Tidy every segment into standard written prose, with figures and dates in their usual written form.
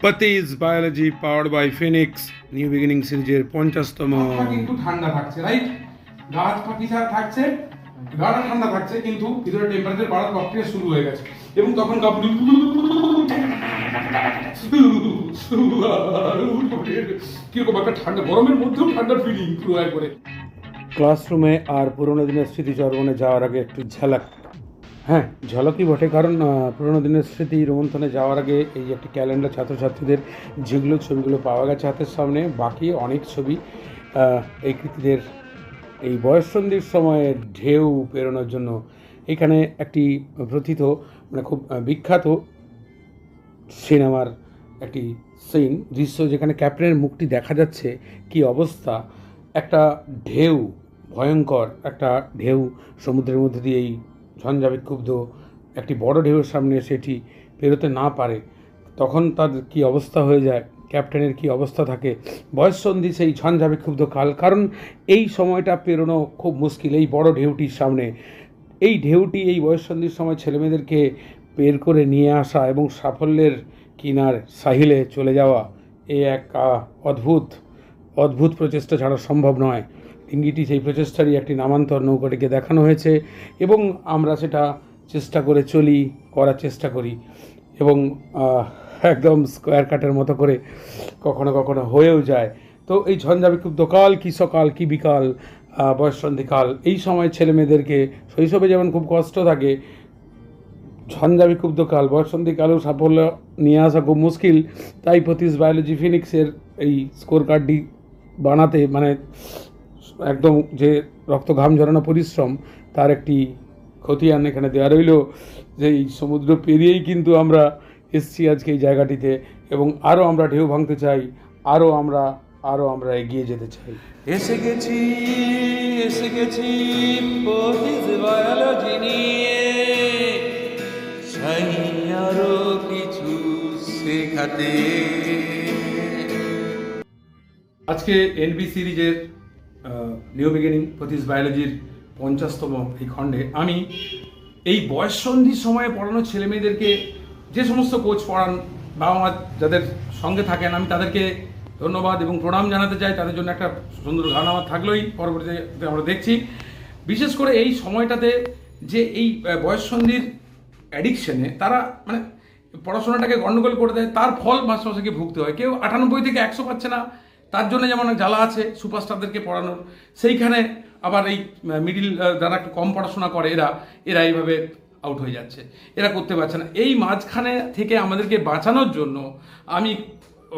Pati's Biology powered by Phoenix new beginning সিরিজের 50তম। কিন্তু ঠান্ডা থাকছে, রাইট? গাছ পাখি ছাড়া থাকছে, গাটা ঠান্ডা থাকছে, কিন্তু ভিতরে টেম্পারেচার বাড়ার প্রক্রিয়া শুরু হয়ে গেছে এবং তখন কিরকম একটা ঠান্ডা, গরমের মধ্যেও ঠান্ডা ফিলিং পুরো একবারে। ক্লাসরুমে আর পুরোনো দিনের স্মৃতিচর্বণে যাওয়ার আগে একটু ঝলক, হ্যাঁ ঝলকই বটে, কারণ পুরোনো দিনের স্মৃতি রোমন্থনে যাওয়ার আগে এই একটি ক্যালেন্ডার ছাত্রছাত্রীদের যেগুলো ছবিগুলো পাওয়া গেছে হাতের সামনে, বাকি অনেক ছবি এই কৃতীদের এই বয়ঃসন্ধির সময়ের ঢেউ পেরোনোর জন্য। এখানে একটি প্রথিত মানে খুব বিখ্যাত সিনেমার একটি সিন দৃশ্য, যেখানে ক্যাপ্টেনের মুখটি দেখা যাচ্ছে, কি অবস্থা, একটা ঢেউ, ভয়ঙ্কর একটা ঢেউ সমুদ্রের মধ্যে দিয়ে এই ঝঞ্ঝাবিক্ষুব্ধ একটি বড় ঢেউয়ের সামনে সেটি পেরোতে না পারে, তখন তার কি অবস্থা হয়ে যায়, ক্যাপ্টেনের কি অবস্থা থাকে। বয়ঃসন্ধি সেই ঝঞ্ঝাবিক্ষুব্ধ কাল, কারণ এই সময়টা পেরোনো খুব মুশকিল এই বড় ঢেউটির সামনে। এই ঢেউটি এই বয়ঃসন্ধির সময় ছেলেমেয়েদেরকে বের করে নিয়ে আসা এবং সাফল্যের কিনার সাহিলে চলে যাওয়া, এ এক অদ্ভুত প্রচেষ্টা ছাড়া সম্ভব নয়। ডিঙ্গিটি সেই প্রচেষ্টারই একটি নামান্তর নৌকাটিকে দেখানো হয়েছে এবং আমরা সেটা চেষ্টা করে চলি, করার চেষ্টা করি এবং একদম স্কোয়ার কাটের মতো করে কখনো কখনো হয়েও যায়। তো এই ঝঞ্ঝাবিক্ষুব্ধ কাল, কি সকাল কি বিকাল, বয়ঃসন্ধিকাল, এই সময় ছেলেমেয়েদেরকে শৈশবে যেমন খুব কষ্ট থাকে, ঝঞ্ঝাবিক্ষুব্ধ কাল বয়ঃসন্ধিকালেও সাফল্য নিয়ে আসা খুব মুশকিল। তাই পতিস বায়োলজি ফিনিক্সের এই স্কোর কার্ডটি বানাতে মানে একদম যে রক্ত ঘাম ঝরানো পরিশ্রম, তার একটি খতিয়ান এখানে দেওয়া রইল, যে এই সমুদ্র পেরিয়েই কিন্তু আমরা এসছি আজকে এই জায়গাটিতে এবং আরও আমরা ঢেউ ভাঙতে চাই, আরও আমরা এগিয়ে যেতে চাই। এসে গেছি পতিস বায়োলজি নিয়ে, চাই আরো কিছু শেখাতে। আজকে এনবি সিরিজের নিউ বিগিনিং পতিস বায়োলজির 50তম এই খণ্ডে আমি এই বয়ঃসন্ধির সময়ে পড়ানো ছেলেমেয়েদেরকে, যে সমস্ত কোচ পড়ান, বাবা মা যাদের সঙ্গে থাকেন, আমি তাদেরকে ধন্যবাদ এবং প্রণাম জানাতে চাই। তাদের জন্য একটা সুন্দর গান আমার থাকলোই, পরবর্তীতে আমরা দেখছি। বিশেষ করে এই সময়টাতে যে এই বয়ঃসন্ধির অ্যাডিকশনে তারা মানে পড়াশোনাটাকে গণ্ডগোল করে দেয়, তার ফল মাস্টারমশাইকে ভুগতে হয়। কেউ 98 থেকে 100 পাচ্ছে না, তার জন্য যেমন জ্বালা আছে সুপারস্টারদেরকে পড়ানোর, সেইখানে আবার এই মিডিল যারা একটু কম পড়াশোনা করে এরা এইভাবে আউট হয়ে যাচ্ছে, এরা করতে পারছে না। এই মাঝখানে থেকে আমাদেরকে বাঁচানোর জন্য আমি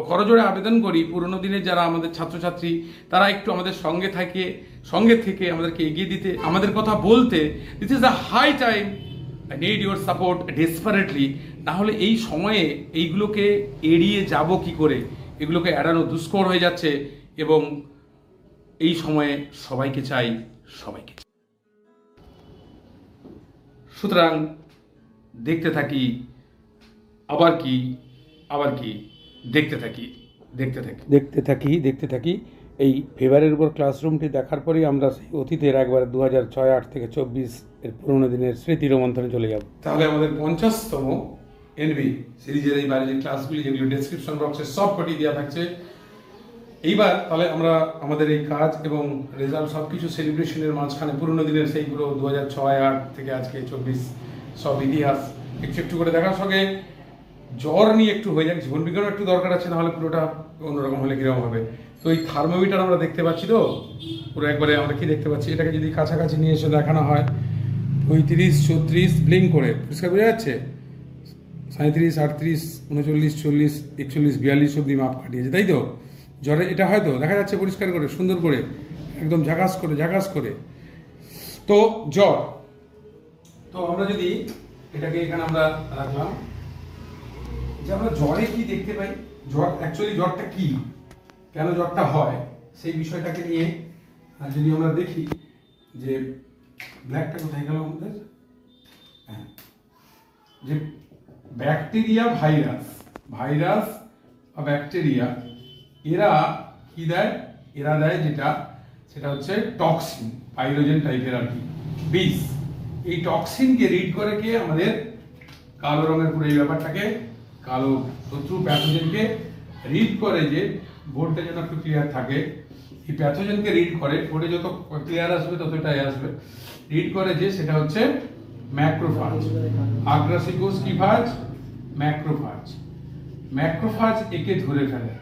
করজোড়ে আবেদন করি, পুরোনো দিনের যারা আমাদের ছাত্রছাত্রী, তারা একটু আমাদের সঙ্গে থেকে আমাদেরকে এগিয়ে দিতে, আমাদের কথা বলতে। This is the high time, I need your support desperately. নাহলে এই সময়ে এইগুলোকে এড়িয়ে যাব কি করে, এগুলোকে এড়ানো দুষ্কর হয়ে যাচ্ছে এবং এই সময়ে সবাইকে চাই। সুতরাং দেখতে থাকি, আবার কি দেখতে থাকি। এই ফেভারের উপর ক্লাসরুমটি দেখার পরেই আমরা সেই অতীতের একবার 2006-08 থেকে 24 এর পুরোনো দিনের স্মৃতি রোমন্থনে চলে যাব। তাহলে আমাদের 50তম এনবি সিরিজের এই বায়োলজি ক্লাসগুলি, যেগুলো ডেসক্রিপশন বক্সে সব কটি দেওয়া থাকছে, এইবার তাহলে আমরা আমাদের এই কাজ এবং রেজাল্ট সব কিছু সেলিব্রেশনের মাঝখানে পুরোনো দিনের সেইগুলো 2006-08 থেকে আজকে 24 সব ইতিহাস একটু করে দেখার সঙ্গে জ্বর নিয়ে একটু হয়ে যাক, জীবন বিজ্ঞানও একটু দরকার আছে, নাহলে পুরোটা অন্যরকম হলে কীরকম হবে। তো এই থার্মোমিটার আমরা দেখতে পাচ্ছি, তো পুরো একবারে আমরা কি দেখতে পাচ্ছি, এটাকে যদি কাছাকাছি নিয়ে এসে দেখানো হয়, 35, 34 ব্লিঙ্ক করে পরিষ্কার বোঝা যাচ্ছে, 37, 38, 39, 40, 41, 42 অব্দি মাপ কাটিয়েছে, তাই তো? জ্বরে এটা হয়তো দেখা যাচ্ছে পরিষ্কার করে, সুন্দর করে, একদম ঝাঁকাস করে। তো জ্বর, তো আমরা যদি এটাকে এখানে আমরা রাখলাম, যে আমরা জ্বরে কি দেখতে পাই, জ্বর অ্যাকচুয়ালি জ্বরটা কি, কেন জ্বরটা হয়, সেই বিষয়টাকে নিয়ে যদি আমরা দেখি যে ব্ল্যাকটা কোথায় গেল আমাদের, হ্যাঁ, যে ব্যাকটেরিয়া ভাইরাস বা ব্যাকটেরিয়া, এরা কি দেয়, এরা দেয় সেটা হচ্ছে টক্সিন, পাইরোজেন টাইপের আর কি বিষ। এই টক্সিনকে রিড করে কে, আমাদের কালো রঙের পুরো এই ব্যাপারটাকে কালো শত্রু প্যাথোজেনকে রিড করে, যে বোর্ডটা যেন একটু ক্লিয়ার থাকে, এই প্যাথোজেনকে রিড করে, বোর্ডে যত ক্লিয়ার আসবে ততটাই আসবে, রিড করে যে সেটা হচ্ছে ম্যাক্রোফাজ। আগ্রাসিকোস কি ফাজ? ম্যাক্রোফাজ। ম্যাক্রোফাজ একে ধরে ফেলে,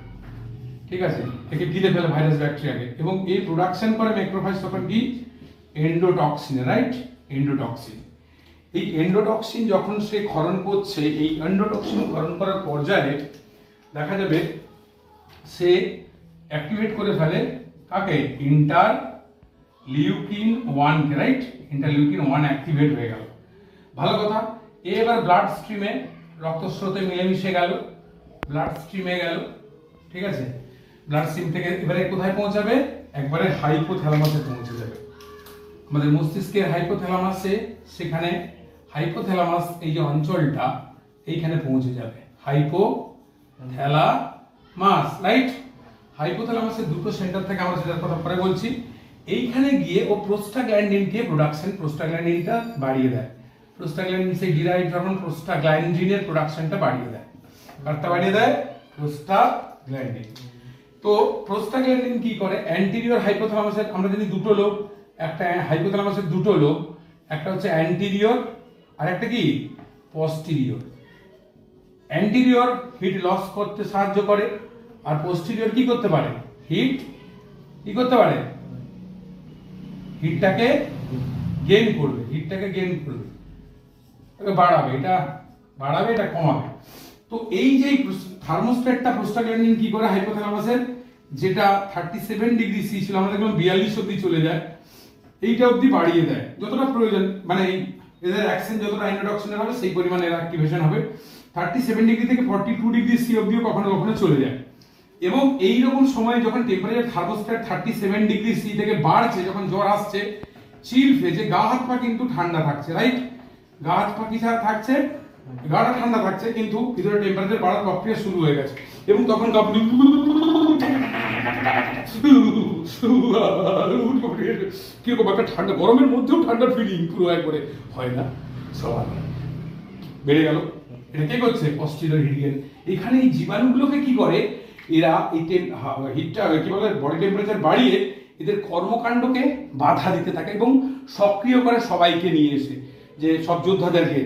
ঠিক আছে, একে গিলে ফেলে ভাইরাস ব্যাকটেরিয়াকে, এবং এই প্রোডাকশন করে ম্যাক্রোফাজ তখন কি? Endotoxin, right? এন্ডোটক্সিন। এই এন্ডোটক্সিন যখন সে ক্ষরণ করছে, এই এন্ডোটক্সিন ক্ষরণ করার পর্যায়ে দেখা যাবে সে অ্যাক্টিভেট করে ফেলে কাকে? ইন্টারলিউকিন 1 কে, রাইট? ইন্টারলিউকিন 1 অ্যাক্টিভেট হয়ে গেল, ভালো কথা। এবার ব্লাড স্ট্রিমে, রক্তস্রোতে মিলেমিশে গেল, ব্লাড স্ট্রিমে গেল, ঠিক আছে। ব্লাড স্ট্রিম থেকে এবারে কোথায় পৌঁছাবে? একবারে হাইপোথ্যালামাসে পৌঁছে যাবে, আমাদের মস্তিষ্কের হাইপোথ্যালামাসে। সেখানে হাইপোথ্যালামাস এই যে অঞ্চলটা, এইখানে পৌঁছে যাবে হাইপোথ্যালামাস, রাইট? হাইপোথ্যালামাসের দুটো সেন্টার থেকে আমরা সেটার কথা পরে বলছি। এইখানে গিয়ে ও প্রোস্টাগ্ল্যান্ডিনকে প্রোডাকশন, প্রোস্টাগ্ল্যান্ডিনটা বাড়িয়ে দেয়। প্রোস্টাগ্ল্যান্ডিন সে ডিরাইভড হরমোন প্রোস্টাগ্ল্যান্ডিনের প্রোডাকশনটা বাড়িয়ে দেয়। কারটা বাড়িয়ে দেয়? প্রোস্টাগ্ল্যান্ডিন। তো প্রোস্টাগ্ল্যান্ডিন কি করে? অ্যান্টিরিয়র হাইপোথ্যালামাসের, আমরা যদি দুটো লোব, একটা হাইপোথ্যালামাসের দুটো লোব, একটা হচ্ছে অ্যান্টিরিয়র আর একটা কি পস্টিরিয়র। অ্যান্টিরিয়র হিট লস করতে সাহায্য করে, আর পোস্টিরিয়র কি করতে পারে? হিট কি করতে পারে? হিটটাকে গেইন করবে, হিটটাকে গেইন করবে, বাড়াবে, এটা বাড়াবে, এটা কমাবে। তো এই যে থার্মোস্ট্যাটটা প্রোস্টাগ্ল্যান্ডিন কি করে হাইপোথ্যালামাসের, যেটা 37 ডিগ্রি সি ছিল, আমরা দেখলাম 42 অব্দি চলে যায়, এইটা অব্দি বাড়িয়ে দেয় যতটা প্রয়োজন, মানে এদের অ্যাকশন যতটা এন্ডোটক্সিনের হবে সেই পরিমাণে এর অ্যাক্টিভেশন হবে। 37 ডিগ্রি থেকে 42 ডিগ্রি সি অব্দিও কখনো কখনো চলে যায়। এবং এই রকম সময় যখন টেম্পারেচার থার্মোস্ট্যাট 37 ডিগ্রি সি থেকে বাড়ছে, যখন জ্বর আসছে, চিল ফেজে গা হাত পা কিন্তু ঠান্ডা থাকছে, রাইট? গা হাত পা কি থাকছে? গাটা ঠান্ডা থাকছে, কিন্তু ভিতরে টেম্পারেচার বাড়ার প্রক্রিয়া শুরু হয়ে গেছে, এবং তখন কিরকম একটা ঠান্ডা, গরমের মধ্যেও ঠান্ডার ফিলিং পুরো একবারে হয় না, সবার বেড়ে গেল। এটা কে করছে? পস্টিরিয়র হিট। এখানে এই জীবাণুগুলোকে কি করে? এরা এই হিটটা কি বলে, বডি টেম্পারেচার বাড়িয়ে এদের কর্মকাণ্ডকে বাধা দিতে থাকে এবং সক্রিয় করে সবাইকে নিয়ে এসে, যে সব যোদ্ধাদেরকে,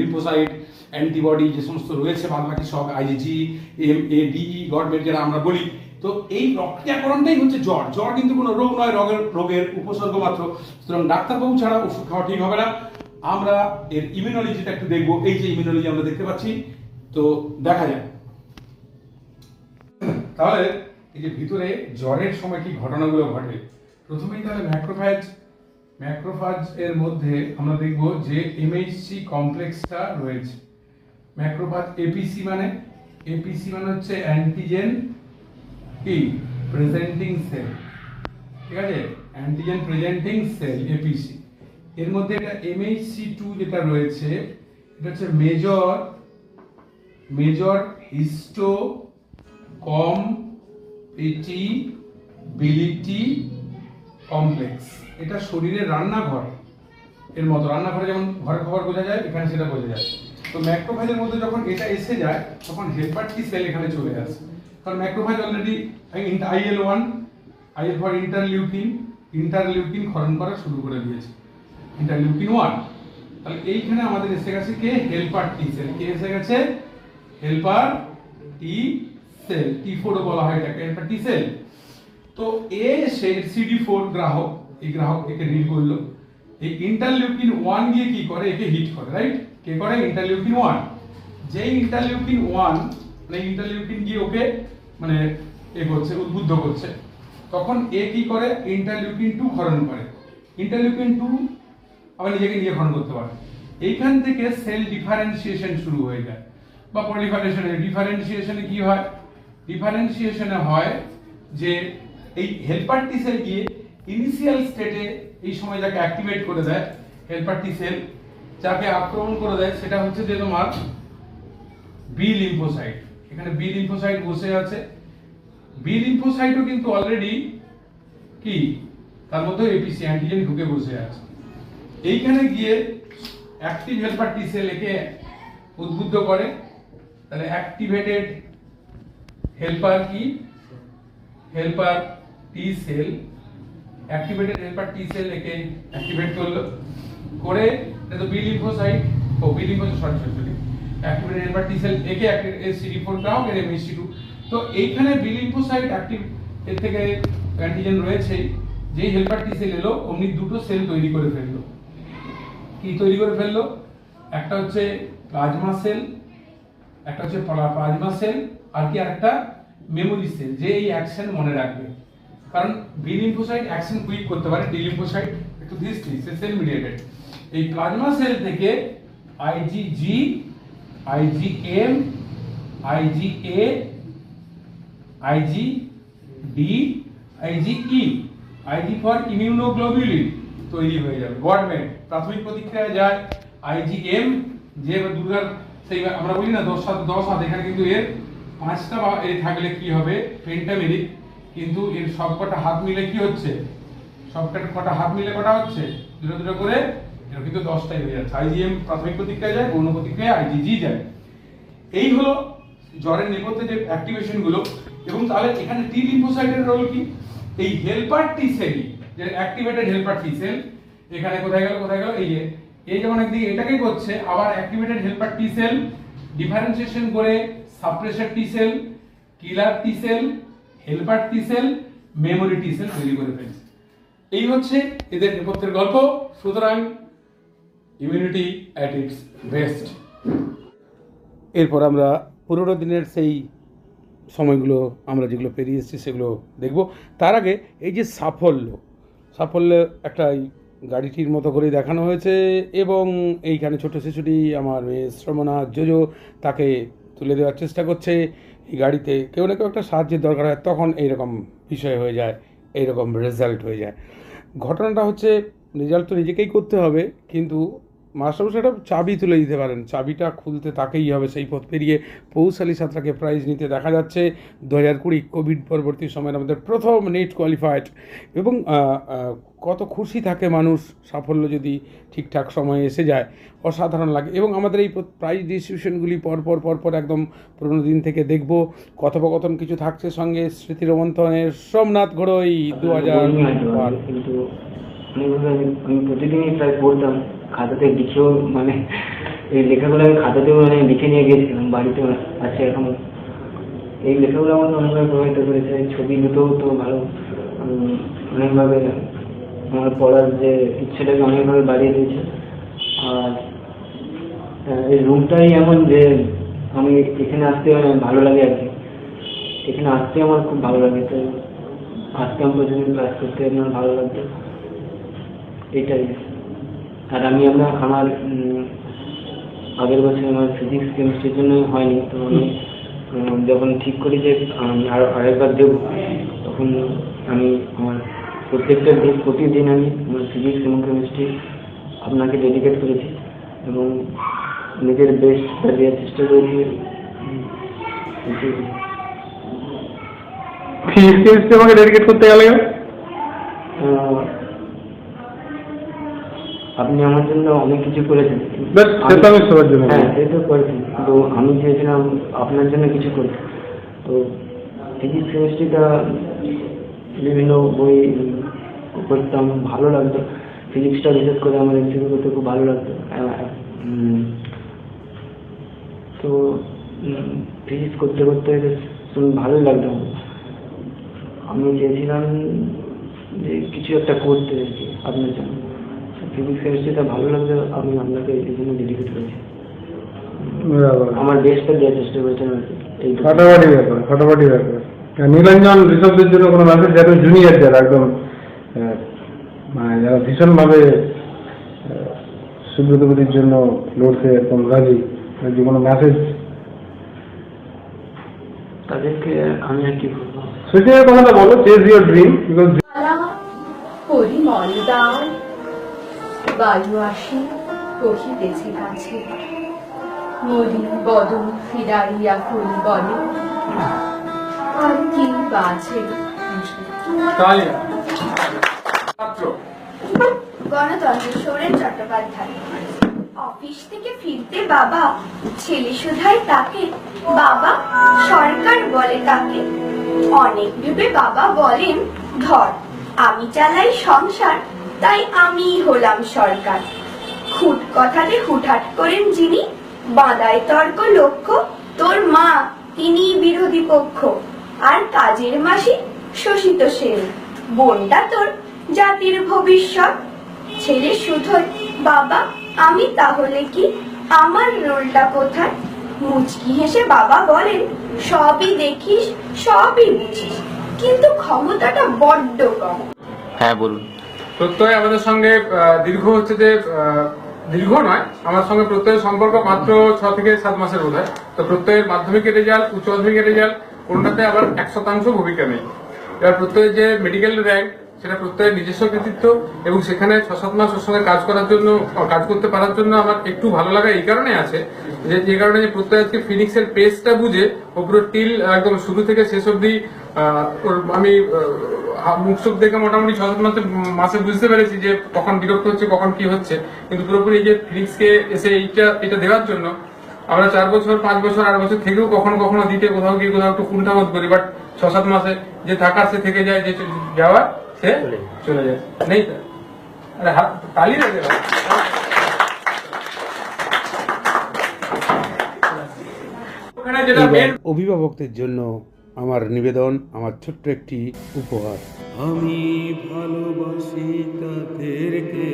লিম্ফোসাইট, অ্যান্টিবডি যে সমস্ত রয়েছে, বাদ বাকি সব আইজি, এমএডি, গভর্নমেন্ট যারা আমরা বলি। তো এই প্রক্রিয়াকরণটাই হচ্ছে জ্বর। জ্বর কিন্তু কোনো রোগ নয়, রোগের উপসর্গ মাত্র। সুতরাং ডাক্তারবাবু ছাড়া ওষুধ খাওয়া ঠিক হবে না। আমরা এর ইমিউনোলজিটা একটু দেখবো। এই যে ইমিউনোলজি আমরা দেখতে পাচ্ছি, তো দেখা যায়। তাহলে এই যে ভিতরে জ্বরের সময় কি ঘটনাগুলো ঘটে, প্রথমেই তাহলে ম্যাক্রোফাজ এর মধ্যে আমরা দেখব যে এমএইচসি কমপ্লেক্সটা রয়েছে। ম্যাক্রোফাজ এপিসি মানে হচ্ছে অ্যান্টিজেন কি প্রেজেন্টিং সেল, ঠিক আছে? Antigen presenting cell, APC. এর মধ্যে এটা MHC2 যেটা রয়েছে, এটা হচ্ছে মেজর হিস্টো কম্প্যাটিবিলিটি কমপ্লেক্স। এটা শরীরের রান্নাঘর এর মতো, রান্নাঘরে যেমন ঘরের খবর বোঝা যায়, এখানে সেটা বোঝা যায়। তো ম্যাক্রোফাজের মধ্যে যখন এটা এসে যায়, তখন হেল্পার টি সেল এখানে চলে আসে। কারণ macrophage already IL-1, IL for interleukin ক্ষরণ করা শুরু করে দিয়েছে, ইন্টারলিউকিন 1। তাহলে এইখানে আমাদের এসে গেছে কে? Helper T sell. কে এসে গেছে? Helper T sell. T4 বলা হয় এটাকে, হেল্পার টি সেল। তো CD4 গ্রাহক, এই গ্রাহক একে রিড করলো। এই ইন্টারলিউকিন 1 গিয়ে কি করে? একে হিট করে, রাইট? কে করে? ইন্টারলিউকিন 1। যেই ইন্টারলিউকিন 1 মানে ইন্টারলিউকিন গিয়ে ওকে মানে করছে, উদ্বুদ্ধ করছে, তখন এ কি করে? ইন্টারলিউকিন 2 ক্ষরণ করে। ইন্টারলিউকিন 2 আবার নিজেকে নিজে ক্ষরণ করতে পারে। এইখান থেকে সেল ডিফারেন্সিয়েশন শুরু হয়ে যায়, বা পলিফারেশন। ডিফারেন্সিয়েশনে কি হয়? ডিফারেন্সিয়েশনে হয় যে এই হেল্পার টি সেল গিয়ে ইনিশিয়াল স্টেটে এই সময় যাকে অ্যাক্টিভেট করে দেয়, হেল্পার টি সেল যাকে আক্রমণ করে দেয়, সেটা হচ্ছে যে তোমার বি লিম্ফোসাইট। এখানে বি লিম্ফোসাইট বসে আছে। বি লিম্ফোসাইটও কিন্তু অলরেডি কি তার মধ্যে এপিসি অ্যান্টিজেন ঢুকে বসে আছে। এইখানে গিয়ে অ্যাক্টিভ হেল্পার টি সেল একে উদ্বুদ্ধ করে, তাহলে অ্যাক্টিভেটেড হেল্পার কি, helper T cell, activated helper T cell একে অ্যাক্টিভেট করলো, করে এটা তো বি লিম্ফোসাইট, ও B lymphocyte sorry activated helper T cell একে CD4 গ্রাউন্ড এর MHC2। তো এইখানে বি লিম্ফোসাইট অ্যাক্টিভ এর থেকে অ্যান্টিজেন রয়েছে, যেই হেল্পার টি সেল এলো অমনি দুটো সেল তৈরি করে ফেললো। কি তৈরি করে ফেললো? একটা হচ্ছে প্লাজমা সেল, একটা হচ্ছে প্লাজমা সেল, আর কি আরেকটা মেমোরি সেল, যে এই অ্যাকশন মনে রাখবে। কারণ বি লিম্ফোসাইট অ্যাকশন কুইক করতে পারে, ডি লিম্ফোসাইট একটু ধীর সেল মিডিয়েটেড। এই প্লাজমা সেল থেকে IgG, IgM, IgA, IgD, IgE, IG for immunoglobulin তৈরি হয়ে যাবে। গভর্নমেন্ট প্রাথমিক প্রতিক্রিয়া যায় IgM, যে দুর্গার সেই আমরা বলি না 10 হাত, এখানে কিন্তু এর 5টা বা এর থাকলে কি হবে পেন্টামেরিক, কিন্তু এর সবকটা হাত মিলে কি হচ্ছে, সবকটা হাত মিলে কটা হচ্ছে, দুটো দুটো করে, এর কিন্তু 10টাই হয়ে যাচ্ছে। IgM প্রাথমিক প্রতিক্রিয়া যায়, গৌণ প্রতিক্রিয়া IgG যায়। এই হলো জ্বরের নেপথ্যে যে অ্যাক্টিভেশন গুলো। এবং তাহলে এখানে টি লিম্ফোসাইটের রোল কি? এই হেল্পার টি সেল, যে অ্যাক্টিভেটেড হেল্পার টি সেল এখানে কোথায় গেল, এই যে এই যখন একদিকে এটাকে করছে, আবার activated helper T cell differentiation করে suppressor T cell, killer T cell, helper T cell, memory T cell তৈরি করে ফেলছে। এই হচ্ছে এদের নেপথ্যের গল্প। সুতরাং ইমিউনিটি অ্যাট ইটস বেস্ট। এরপর আমরা পুরোনো দিনের সেই সময়গুলো আমরা যেগুলো পেরিয়ে এসেছি সেগুলো দেখব। তার আগে এই যে সাফল্য একটা গাড়িটির মতো করে দেখানো হয়েছে, এবং এইখানে ছোট শিশুটি আমার মেয়ে শ্রমণা জোজো তাকে তুলে দেওয়ার চেষ্টা করছে। এই গাড়িতে কেউ না কেউ একটা সাহায্যের দরকার হয়, তখন এইরকম বিষয় হয়ে যায়, এইরকম রেজাল্ট হয়ে যায়। ঘটনাটা হচ্ছে রেজাল্ট তো নিজেকেই করতে হবে, কিন্তু মাস্টারমশাই একটা চাবি তুলে দিতে পারেন, চাবিটা খুলতে তাকেই হবে। সেই পথ পেরিয়ে পৌশালী ছাত্রাকে প্রাইজ নিতে দেখা যাচ্ছে। 2020 কোভিড পরবর্তী সময়ের আমাদের প্রথম নেট কোয়ালিফাইড, এবং কত খুশি থাকে মানুষ সাফল্য যদি ঠিকঠাক সময়ে এসে যায়, অসাধারণ লাগে। এবং আমাদের এই প্রাইজ ডিস্ট্রিবিউশনগুলি পরপর একদম পুরোনো দিন থেকে দেখব। কথোপকথন কিছু থাকছে, সঙ্গে স্মৃতি রোমন্থনের সোমনাথ ঘোড়ই 2012। কিন্তু আমি প্রতিদিনই প্রায় পড়তাম, খাতাতে লিখেও, মানে এই লেখাগুলো আমি খাতাতেও মানে লিখে নিয়ে গেছিলাম, বাড়িতে আছে এখনো। এই লেখাগুলো আমাকে অনেকভাবে প্রভাবিত করেছে। ছবি দুটোও তো ভালো, অনেকভাবে আমার পড়ার যে ইচ্ছেটাকে অনেকভাবে বাড়িয়ে দিয়েছে। আর এই রুমটাই এমন যে আমি এখানে আসতে ভালো লাগে আর কি, এখানে আসতে আমার খুব ভালো লাগে। তো আসতাম প্রতিদিন ক্লাস করতে, আমার ভালো লাগতো, এইটাই। আর আমার আগের বছর আমার ফিজিক্স কেমিস্ট্রির জন্য হয়নি, তো আমি যখন ঠিক করি যে আরেকবার দেবো, তখন আমি আমার প্রত্যেকটা দিন প্রতিদিন আমি আমার ফিজিক্স এবং কেমিস্ট্রি আপনাকে ডেডিকেট করেছি, এবং নিজের বেস্টটা দেওয়ার চেষ্টা করেছি। ফিজিক্স কেমিস্ট্রি আমাকে ডেডিকেট করতে গেলে আপনি আমার জন্য অনেক কিছু করেছেন, হ্যাঁ সে তো করেছেন, তো আমি চেয়েছিলাম আপনার জন্য কিছু করতে। তো ফিজিক্স কেমিস্ট্রিটা বিভিন্ন বই পড়তাম, ভালো লাগতো। ফিজিক্সটা বিশেষ করে আমার এমসিকিউ করতে খুব ভালো লাগতো। তো ফিজিক্স করতে ভালোই লাগতো। আমি চেয়েছিলাম যে কিছু একটা করতে আপনার জন্য। ফিজিক্স কেমিস্ট্রিটা ভালো লাগতো, আমি আপনাকে এই জন্য ডেডিকেট করেছি। আমার বেস্টটা দেওয়ার চেষ্টা করেছেন আর কি। ফাটাফাটি ব্যাপার। নীলাঞ্জন ঋষভদের জন্য কোনো মেসেজ, যারা জুনিয়র, যারা একদম মানে যারা ভীষণভাবে সুব্রতপতির জন্য লড়তে একদম রাজি, যে কোনো মেসেজ তাদেরকে আমি আর কি বলবো, সেটার কথাটা বলো। চেজ ইউর ড্রিম, বিকজ পরিমলদার বায়ু আসি কহিতেছে কাছে, মরি বদন ফিরাইয়া করি বলে, আর কি বাজে। গণতন্ত্র সোরেন চট্টোপাধ্যায়। অফিস থেকে ফিরতে বাবা ছেলে শোধায় তাকে, বাবা সরকার বলে তাকে। অনেক ভেবে বাবা বলেন, ধর আমি চালাই সংসার, তাই আমিই হলাম সরকার। খুট কথাতে হুটহাট করেন যিনি, বাঁধায় তর্ক লক্ষ্য, তোর মা তিনি বিরোধী পক্ষ। আর কাজের মাসি শোষিত সেন, বোনটা তোর জাতির ভবিষ্যৎ। ছেলে শুধোয়, বাবা আমি তাহলে কি, আমার রোলটা কোথায়? মুচকি হেসে বাবা বলেন, সবই দেখিস সবই বুঝিস, কিন্তু ক্ষমতাটা বড্ড কম। হ্যাঁ বলুন। প্রত্যয় আমাদের সঙ্গে দীর্ঘ হচ্ছে যে দীর্ঘ নয়, আমার সঙ্গে প্রত্যয়ের সম্পর্ক মাত্র 6 থেকে 7 মাসের বোধ হয়। তো প্রত্যয়ের মাধ্যমিকের রেজাল্ট, উচ্চ মাধ্যমিকের রেজাল্ট কোনটাতে আবার 100% ভূমিকা নেই। এবার প্রত্যয়ের যে মেডিকেল র্যাঙ্ক, সেটা প্রত্যয়ের নিজস্ব কৃতিত্ব, এবং সেখানে 6-7 মাস ওর সঙ্গে কাজ করতে পারার জন্য আমার একটু ভালো লাগা এই কারণে আছে যে কারণে প্রত্যয় আজকে ফিনিক্সের পেসটা বুঝে ও পুরো টিল একদম শুরু থেকে শেষ অব্দি আমি মুখ চোখ দেখে মোটামুটি 6-7 মাসে বুঝতে পেরেছি যে কখন বিরক্ত হচ্ছে, কখন কি হচ্ছে। কিন্তু পুরোপুরি এই যে ফিনিক্সকে এসে এটা দেওয়ার জন্য আমরা 4 বছর 5 বছর 8 বছর থেকেও কখনো কখনো দিতে কোথাও গিয়ে কোথাও একটু কুণ্ঠাবোধ করি, বাট 6-7 মাসে যে থাকার সে থেকে যায়, যে যাওয়া সে চলে যায়। নেই আরে হাত তালি রেখে দাও। এবার অভিভাবকদের জন্য আমার নিবেদন, আমার ছোট্ট একটি উপহার। আমি ভালোবাসি তাদেরকে,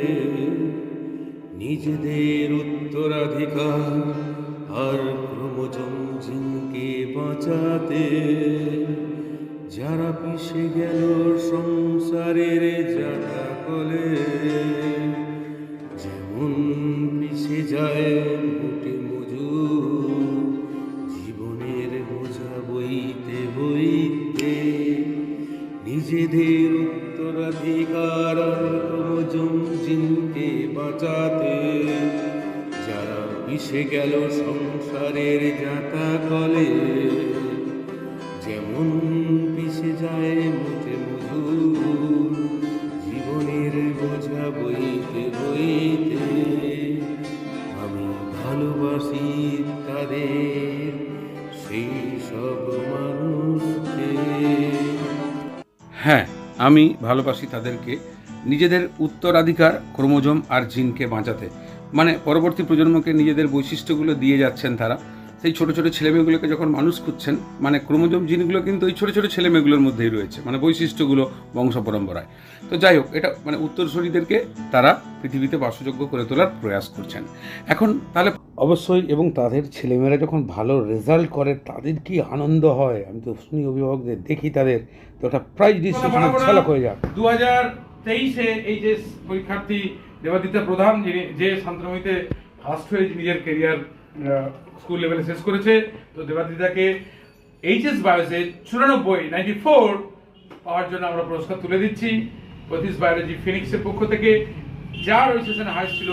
নিজেদের উত্তরাধিকার আর ক্রোমোজোম জিনকে বাঁচাতে, যারা পিষে গেল সংসারের জাটা কলে, যেমন পিষে যায় মোটে মজুর জীবনের বোঝা বইতে বইতে, নিজেদের উত্তরাধিকার ক্রোমোজোম জিনকে বাঁচাতে, যারা পিষে গেল সংসারের জাটা কলে, যেমন পিষে যায় মোটে মধুর জীবনের বোঝা বইতে বইতে। আমি ভালোবাসি তাদের, সেই সব মানুষকে। হ্যাঁ, আমি ভালোবাসি তাদেরকে, নিজেদের উত্তরাধিকার ক্রোমোজোম আর জিনকে বাঁচাতে। মানে পরবর্তী প্রজন্মকে নিজেদের বৈশিষ্ট্যগুলো দিয়ে যাচ্ছেন তারা। সেই ছোটো ছোটো ছেলেমেয়েগুলোকে যখন মানুষ করছেন, মানে ক্রোমোজোম জিনগুলো কিন্তু ওই ছোটো ছোটো ছেলেমেয়েগুলোর মধ্যেই রয়েছে, মানে বৈশিষ্ট্যগুলো বংশ পরম্পরায়। তো যাই হোক, এটা মানে উত্তরসূরিদেরকে তারা পৃথিবীতে বাসযোগ্য করে তোলার প্রয়াস করছেন এখন। তাহলে অবশ্যই, এবং তাদের ছেলেমেয়েরা যখন ভালো রেজাল্ট করে তাদের কি আনন্দ হয়, আমি তো শুনি অভিভাবকদের, দেখি তাদের, তো ওটা প্রাইজ ডিস্ট্রিবিউশনের ঝলক হয়ে যায়। 2023-এ এই যে পরীক্ষার্থী দেবাদিতা প্রধান, যিনি যে শান্তনুতে ফার্স্ট হয়ে নিজের কেরিয়ার স্কুল লেভেলে শেষ করেছে, তো দেবাদিতাকে এইচএস বায়োসে 94 পাওয়ার জন্য আমরা পুরস্কার তুলে দিচ্ছি পথিস বায়োলজি ফিনিক্সের পক্ষ থেকে, যার ওই সেশনে হাইস্ট ছিল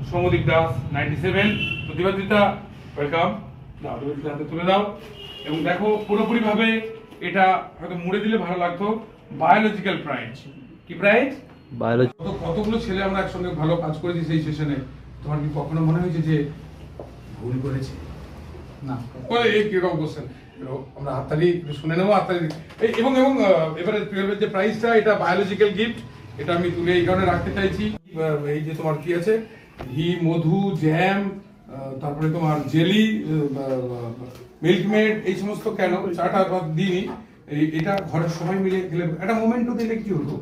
সৌমদীপ দাস 97। তো দেবাদিতা ওয়েলকাম, দাও দেবাদিতা হাতে তুলে দাও। এবং দেখো পুরোপুরিভাবে এটা হয়তো মুড়ে দিলে ভালো লাগতো, বায়োলজিক্যাল প্রাইজ। কি প্রাইজ? বায়োলজি। কতগুলো ছেলে আমরা একসঙ্গে ভালো কাজ করেছি সেই সেশনে, তোমার কি কখনো মনে হয়েছে যে ভুল করেছি? না, এই কিরকম কোশ্চেন, আমরা হাততালি শুনে নেবো, হাততালি। এবং এবারে 12-এর যে প্রাইজটা, এটা বায়োলজিক্যাল গিফট, এটা আমি তুলে এই কারণে রাখতে চাইছি। এই যে তোমার কি আছে, ঘি, মধু, জ্যাম, তারপরে তোমার জেলি, মিল্কমেড, এই সমস্ত কেন চাটা দিইনি, এটা ঘরের সবাই মিলে গেলে একটা মোমেন্টও দিলে কি হতো,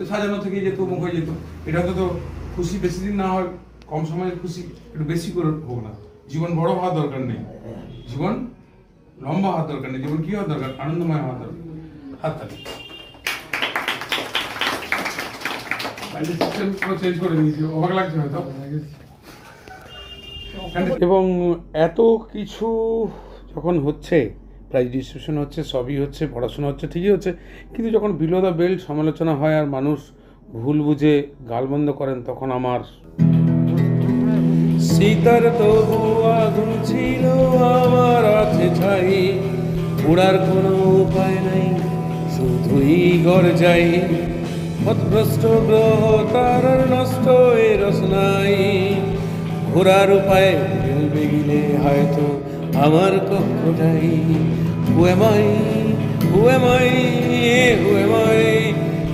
সাজানো থেকে যেত, মুখ হয়ে যেত। এটা তো খুশি বেশি দিন না হয়, কম সময়ের খুশি একটু বেশি করে হোক না। জীবন বড় হওয়ার দরকার নেই, জীবন লম্বা হওয়ার দরকার নেই, জীবন কি হওয়ার দরকার, আনন্দময় হওয়ার দরকার। হাততালি। চেঞ্জ করে নিয়েছি, অবাক লাগছে হয়তো। এবং এত কিছু যখন হচ্ছে, প্রাইজ ডিস্ট্রিবিউশন হচ্ছে, সবই হচ্ছে, পড়াশোনা হচ্ছে, ঠিকই হচ্ছে, কিন্তু যখন বিলো দ্য বেল্ট সমালোচনা হয় আর মানুষ ভুল বুঝে গালবন্ধ করেন, তখন আমার সীতার তবু আগুন ছিল আমার আছে ছাই, উড়ার কোনো উপায় নাই, শুধুই গড় যাই, পথভ্রষ্ট গ্রহ তারার নষ্ট এ রসনাই, ঘোরার উপায় ফেলবে গেলে হয়তো আমার কক্ষটাই। হুয়েমাই হুয়েমাই হুয়েমাই,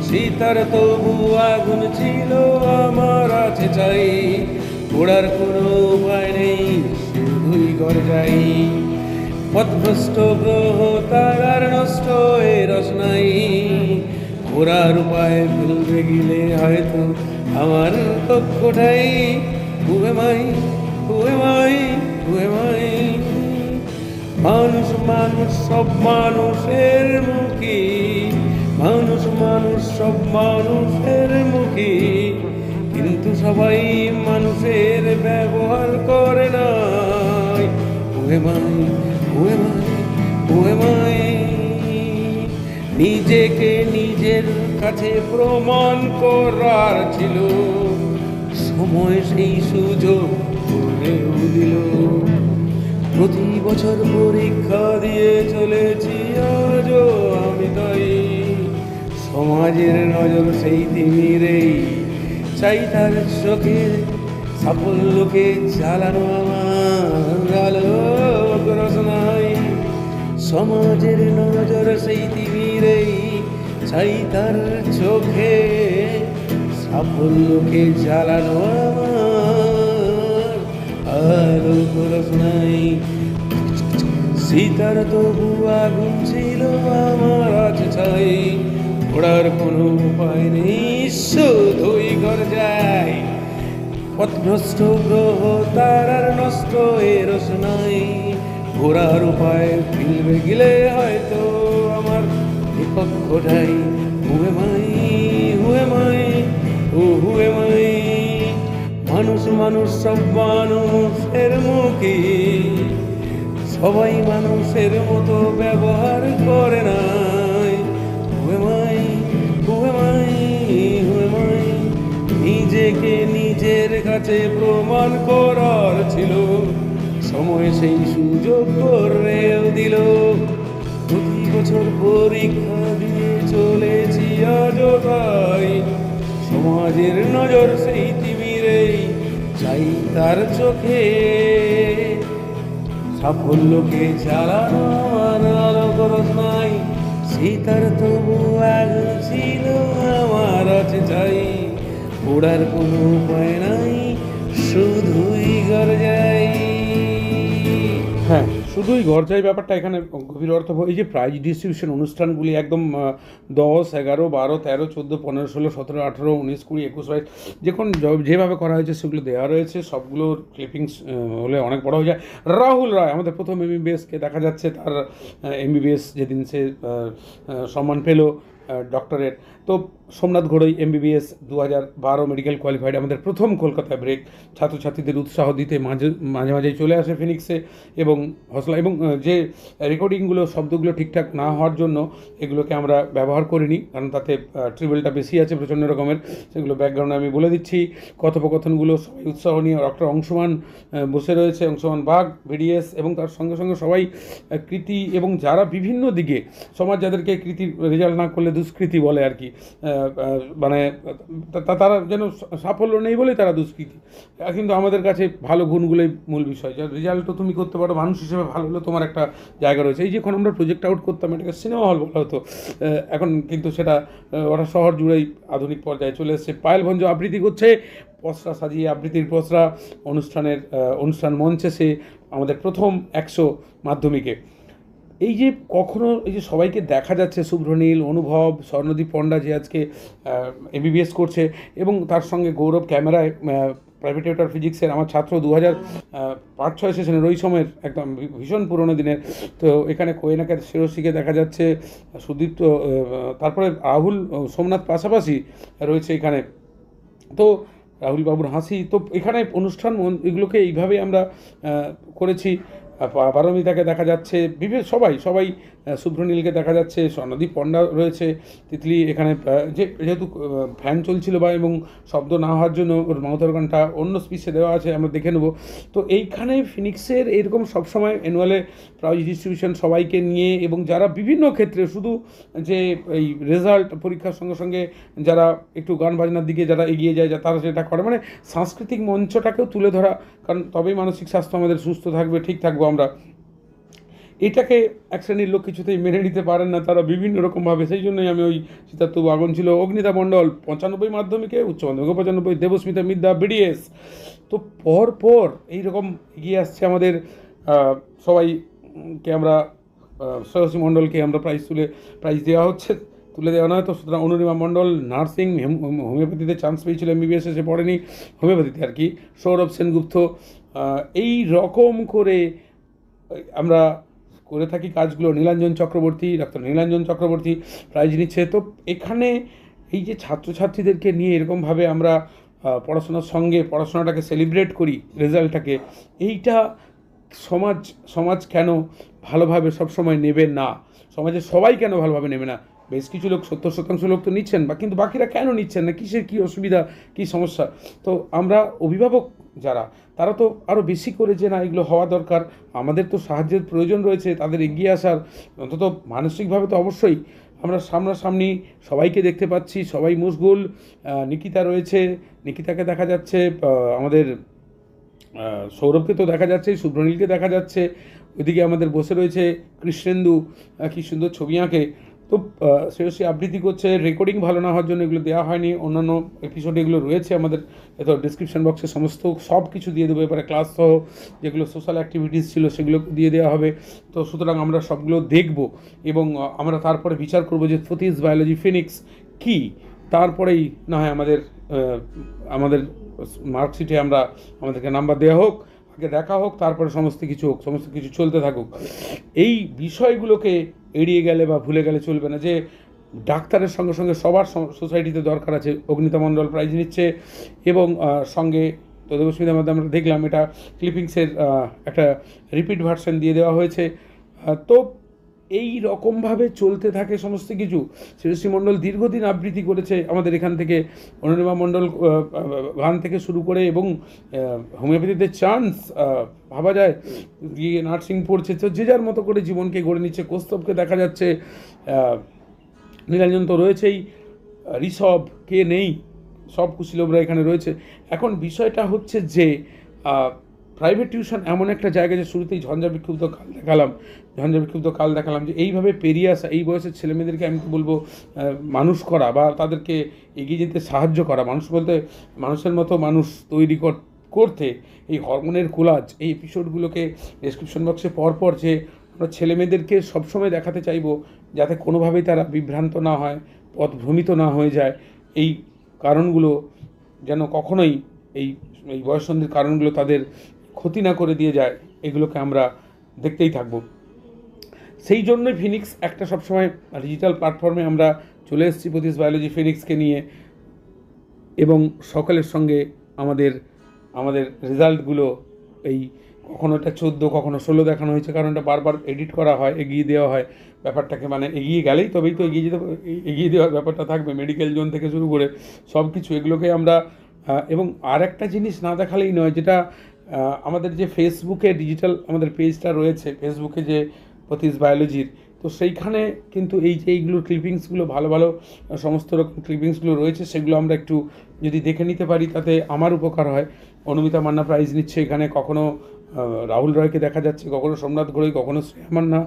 সীতার তবু আগুন ছিল আমার আছে চাই। ঘোড়ার কোনো উপায় নেই, শুধুই ঘর যাই। পথভ্রষ্ট গ্রহ তারার নষ্ট এ রসনাই, ঘোরার উপায় ফেলবে গেলে হয়তো আমার কক্ষটাই। হুয়েমাই হুয়েমাই হুয়েমাই, মানুষ মানুষ সব মানুষের মুখী, মানুষ মানুষ সব মানুষের মুখী, কিন্তু সবাই মানুষের ব্যবহার করে না। হুয়েমাই হুয়েমাই হুয়েমাই, নিজেকে নিজের কাছে প্রমাণ করার ছিল সময়, সেই সুযোগ করেও দিল। প্রতি বছর পরীক্ষা দিয়ে চলেছি আজও আমি তাই। সমাজের নজর সেই তিমিরেই, চাই তার চোখে সাফল্যকে জ্বালানো আমার আলোক রসনাই। সমাজের নজর সেই তিমিরেই, চাই তার চোখে সাফল্যকে জ্বালানো আমার আলোক রসনাই। সীতার তবু আগুন ছিল আমার আছে ছাই। ঘোড়ার কোনো উপায় নেই, শুধুই ঘর যায়। পথভ্রষ্ট গ্রহ তারার নষ্ট এ রসনাই, ঘোরার উপায় ফিরবে গেলে হয়তো আমার কক্ষটাই। হুয়েমাই হুয়েমাই হুয়েমাই, মানুষ মানুষ সব মানুষের মুখী, সবাই মানুষের মতো ব্যবহার করে নাই। হুয়েমাই হুয়েমাই হুয়েমাই, নিজেকে নিজের কাছে প্রমাণ করার ছিল সময়, সেই সুযোগ করেও দিল। প্রতি বছর পরীক্ষা দিয়ে চলেছি আজও তাই। সমাজের নজর সেই তিমিরেই, চাই তার চোখে সাফল্যকে জ্বালানো আমার আলোক রসনাই। সীতার তবু আগুন ছিল আমার আছে চাই। ওড়ার কোনো উপায় নাই, শুধুই ঘর যাই। হ্যাঁ, শুধুই ঘর যাই ব্যাপারটা এখানে গভীর অর্থ। এই যে প্রাইজ ডিস্ট্রিবিউশন অনুষ্ঠানগুলি একদম 10, 11, 12, 13, 14, 15, 16, 17, 18, 19, 20, 21, 22 যখন যেভাবে করা হয়েছে সেগুলো দেওয়া রয়েছে। সবগুলোর ক্লিপিংস হলে অনেক বড় হয়ে যায়। রাহুল রায় আমাদের প্রথম এমবিবিএসকে দেখা যাচ্ছে, তার এমবিবিএস যেদিন সে সম্মান পেল ডক্টরেট। তো সোমনাথ ঘোড়ই এমবিবিএস 2012 মেডিকেল কোয়ালিফাইড, আমাদের প্রথম কলকাতায় ব্রেক। ছাত্রছাত্রীদের উৎসাহ দিতে মাঝে মাঝেই চলে আসে ফিনিক্সে এবং হসলা। এবং যে রেকর্ডিংগুলো শব্দগুলো ঠিকঠাক না হওয়ার জন্য এগুলোকে আমরা ব্যবহার করিনি, কারণ তাতে ট্রিবলটা বেশি আছে প্রচণ্ড রকমের। সেগুলো ব্যাকগ্রাউন্ডে আমি বলে দিচ্ছি। কথোপকথনগুলো সবাই উৎসাহ নিয়ে, ডক্টর অংশমান বসে রয়েছে, অংশমান বাগ, ভিডিএস, এবং তার সঙ্গে সঙ্গে সবাই কৃতি, এবং যারা বিভিন্ন দিকে সমাজ যাদেরকে কৃতির রেজাল্ট না করলে দুষ্কৃতি বলে আর কি, মানে তারা যেন সাফল্য নেই বলেই তারা দুষ্কৃতি, কিন্তু আমাদের কাছে ভালো গুণগুলোই মূল বিষয়। যার রেজাল্টও তুমি করতে পারো, মানুষ হিসেবে ভালো হলে তোমার একটা জায়গা রয়েছে। এই যে এখন আমরা প্রজেক্ট আউট করতাম, এটাকে সিনেমা হল বলা হতো, এখন কিন্তু সেটা ওটা শহর জুড়েই আধুনিক পর্যায়ে চলে এসেছে। পায়েল ভঞ্জ আবৃত্তি করছে, পসরা সাজিয়ে আবৃত্তির পসরা অনুষ্ঠান মঞ্চে সে আমাদের প্রথম 100 মাধ্যমিকে। এই যে কখনো এই যে সবাইকে দেখা যাচ্ছে, শুভ্রনীল, অনুভব, স্বর্ণদীপ পণ্ডা যে আজকে এমবিবিএস করছে, এবং তার সঙ্গে গৌরব ক্যামেরায় প্রাইভেট টিউটর ফিজিক্সের আমার ছাত্র 2005-06 সেশনের ওই সময়ের একদম ভীষণ পুরোনো দিনের। তো এখানে কোয়েনাকের শিরোশিকে দেখা যাচ্ছে, সুদীপ্ত, তারপরে রাহুল, সোমনাথ পাশাপাশি রয়েছে এখানে। তো রাহুল বাবুর হাসি। তো এখানে অনুষ্ঠান এগুলোকে এইভাবে আমরা করেছি। পারমিতাকে দেখা যাচ্ছে, সবাই শুভ্রনীলকে দেখা যাচ্ছে, স্বর্ণদীপ পণ্ডা রয়েছে, তিতলি এখানে যেহেতু ফ্যান চলছিল বা এবং শব্দ না হওয়ার জন্য ওর মাউথ অর্গানটা অন্য স্পিচে দেওয়া আছে, আমরা দেখে নেব। তো এইখানে ফিনিক্সের এরকম সবসময় অ্যানুয়ালে প্রাইজ ডিস্ট্রিবিউশন সবাইকে নিয়ে, এবং যারা বিভিন্ন ক্ষেত্রে শুধু যে এই রেজাল্ট পরীক্ষার সঙ্গে সঙ্গে যারা একটু গান বাজনার দিকে যারা এগিয়ে যায়, তারা সেটা করে, মানে সাংস্কৃতিক মঞ্চটাকেও তুলে ধরা, কারণ তবেই মানসিক স্বাস্থ্য আমাদের সুস্থ থাকবে, ঠিক থাকবো আমরা। এটাকে এক শ্রেণীর লোক কিছুতেই মেনে নিতে পারেন না, তারা বিভিন্ন রকমভাবে। সেই জন্যই আমি ওই সীতাত্তু আগুন ছিল, অগ্নিতা মণ্ডল 95 মাধ্যমিকে, উচ্চ মাধ্যমিকে 95, দেবস্মিতা মিদ্যা বিডিএস। তো পর এইরকম এগিয়ে আসছে আমাদের সবাইকে আমরা শ্রেয়সী মণ্ডলকে আমরা প্রাইজ দেওয়া হচ্ছে, তুলে দেওয়া নয়। তো সুতরাং অনুরিমা মণ্ডল নার্সিং হোমিওপ্যাথিতে চান্স পেয়েছিল, MBBS সে পড়েনি, হোমিওপ্যাথিতে আর কি। সৌরভ সেনগুপ্ত, এই রকম করে আমরা করে থাকি কাজগুলো। নীলাঞ্জন চক্রবর্তী, ডাক্তার নীলাঞ্জন চক্রবর্তী প্রাইজ নিচ্ছে। তো এখানে এই যে ছাত্রছাত্রীদেরকে নিয়ে এরকমভাবে আমরা পড়াশোনার সঙ্গে পড়াশোনাটাকে সেলিব্রেট করি, রেজাল্টটাকে, এইটা সমাজ কেন ভালোভাবে সবসময় নেবে না, সমাজে সবাই কেন ভালোভাবে নেবে না? বেশ কিছু লোক, 70% লোক তো নিচ্ছেন, বা কিন্তু বাকিরা কেন নিচ্ছেন না? কিসের কী অসুবিধা, কী সমস্যা? তো আমরা অভিভাবক যারা, তারা তো আরও বেশি করে যে না এগুলো হওয়া দরকার, আমাদের তো সাহায্যের প্রয়োজন রয়েছে, তাদের এগিয়ে আসার, অন্তত মানসিকভাবে তো অবশ্যই। আমরা সামনাসামনি সবাইকে দেখতে পাচ্ছি, সবাই মশগুল। নিকিতা রয়েছে, নিকিতাকে দেখা যাচ্ছে, আমাদের সৌরভকে তো দেখা যাচ্ছে, শুভ্রনীলকে দেখা যাচ্ছে, ওইদিকে আমাদের বসে রয়েছে কৃষ্ণেন্দু, কী সুন্দর ছবি আঁকে। তো শ্রেয়সী আবৃত্তি করছে, রেকর্ডিং ভালো না হওয়ার জন্য এগুলো দেওয়া হয়নি, অন্যান্য এপিসোডে এগুলো রয়েছে আমাদের, এত ডিসক্রিপশন বক্সে সব কিছু দিয়ে দেবো। এবারে ক্লাস সহ যেগুলো সোশ্যাল অ্যাক্টিভিটিস ছিল সেগুলো দিয়ে দেওয়া হবে। তো সুতরাং আমরা সবগুলো দেখব, এবং আমরা তারপরে বিচার করব যে ফতিস বায়োলজি ফিনিক্স কী, তারপরেই না হয় আমাদের মার্কশিটে আমাদেরকে নাম্বার দেওয়া হোক, আগে দেখা হোক, তারপরে সমস্ত কিছু চলতে থাকুক। এই বিষয়গুলোকে এড়িয়ে গেলে বা ভুলে গেলে চলবে না যে ডাক্তারের সঙ্গে সঙ্গে সবার সোসাইটিতে দরকার আছে। অগ্নিতা মণ্ডল প্রাইজ নিচ্ছে, এবং সঙ্গে তো দেবস্মিতার মধ্যে আমরা দেখলাম এটা ক্লিপিংসের একটা রিপিট ভার্সন দিয়ে দেওয়া হয়েছে। তো এই রকমভাবে চলতে থাকে সমস্ত কিছু। শ্রেয়সী মণ্ডল দীর্ঘদিন আবৃত্তি করেছে আমাদের এখান থেকে, অনুরিমা মণ্ডল গান থেকে শুরু করে, এবং হোমিওপ্যাথিতে চান্স ভাবা যায়, গিয়ে নার্সিং পড়ছে। তো যে যার মতো করে জীবনকে গড়ে নিচ্ছে। কৌস্তবকে দেখা যাচ্ছে, নীলাঞ্জন তো রয়েছেই, ঋষভ কে নেই, সব কুশীলবরা এখানে রয়েছে। এখন বিষয়টা হচ্ছে যে প্রাইভেট টিউশন এমন একটা জায়গা, যে শুরুতেই ঝঞ্ঝাবিক্ষুব্ধ কাল দেখালাম, যে এইভাবে পেরিয়ে আসা, এই বয়সের ছেলেমেয়েদেরকে আমি বলবো মানুষ করা, বা তাদেরকে এগিয়ে যেতে সাহায্য করা, মানুষ বলতে মানুষের মতো মানুষ তৈরি করতে এই হরমোনের কোলাজ, এই এপিসোডগুলোকে ডেসক্রিপশন বক্সে পরপর যে আমরা ছেলেমেয়েদেরকে সবসময় দেখাতে চাইবো, যাতে কোনোভাবেই তারা বিভ্রান্ত না হয়, পথভ্রমিত না হয়ে যায়। এই কারণগুলো যেন কখনোই এই বয়ঃসন্ধির কারণগুলো তাদের ক্ষতি না করে দিয়ে যায়, এগুলোকে আমরা দেখতেই থাকব। সেই জন্যই ফিনিক্স একটা সবসময় ডিজিটাল প্ল্যাটফর্মে আমরা চলে এসেছি ফতিস বায়োলজি ফিনিক্সকে নিয়ে, এবং সকলের সঙ্গে আমাদের রেজাল্টগুলো এই কখনো এটা 14, কখনো 16 দেখানো হয়েছে, কারণ এটা বারবার এডিট করা হয়, এগিয়ে দেওয়া হয় ব্যাপারটাকে, মানে এগিয়ে গেলেই তবেই তো এগিয়ে দেওয়ার ব্যাপারটা থাকবে, মেডিকেল জোন থেকে শুরু করে সব কিছু এগুলোকে আমরা। এবং আর একটা জিনিস না দেখালেই নয়, যেটা আমাদের যে ফেসবুকে ডিজিটাল আমাদের পেজটা রয়েছে, ফেসবুকে যে ফতিস বায়োলজির, তো সেইখানে কিন্তু এইগুলো ক্লিপিংসগুলো ভালো সমস্ত রকম ক্লিপিংসগুলো রয়েছে, সেগুলো আমরা একটু যদি দেখে নিতে পারি তাতে আমার উপকার হয়। অনুমিতা মান্না প্রাইজ নিচ্ছে এখানে, কখনো রাহুল রয়কে দেখা যাচ্ছে, কখনো সোমনাথ ঘোড়াই, কখনো শ্রেয়া মান্না,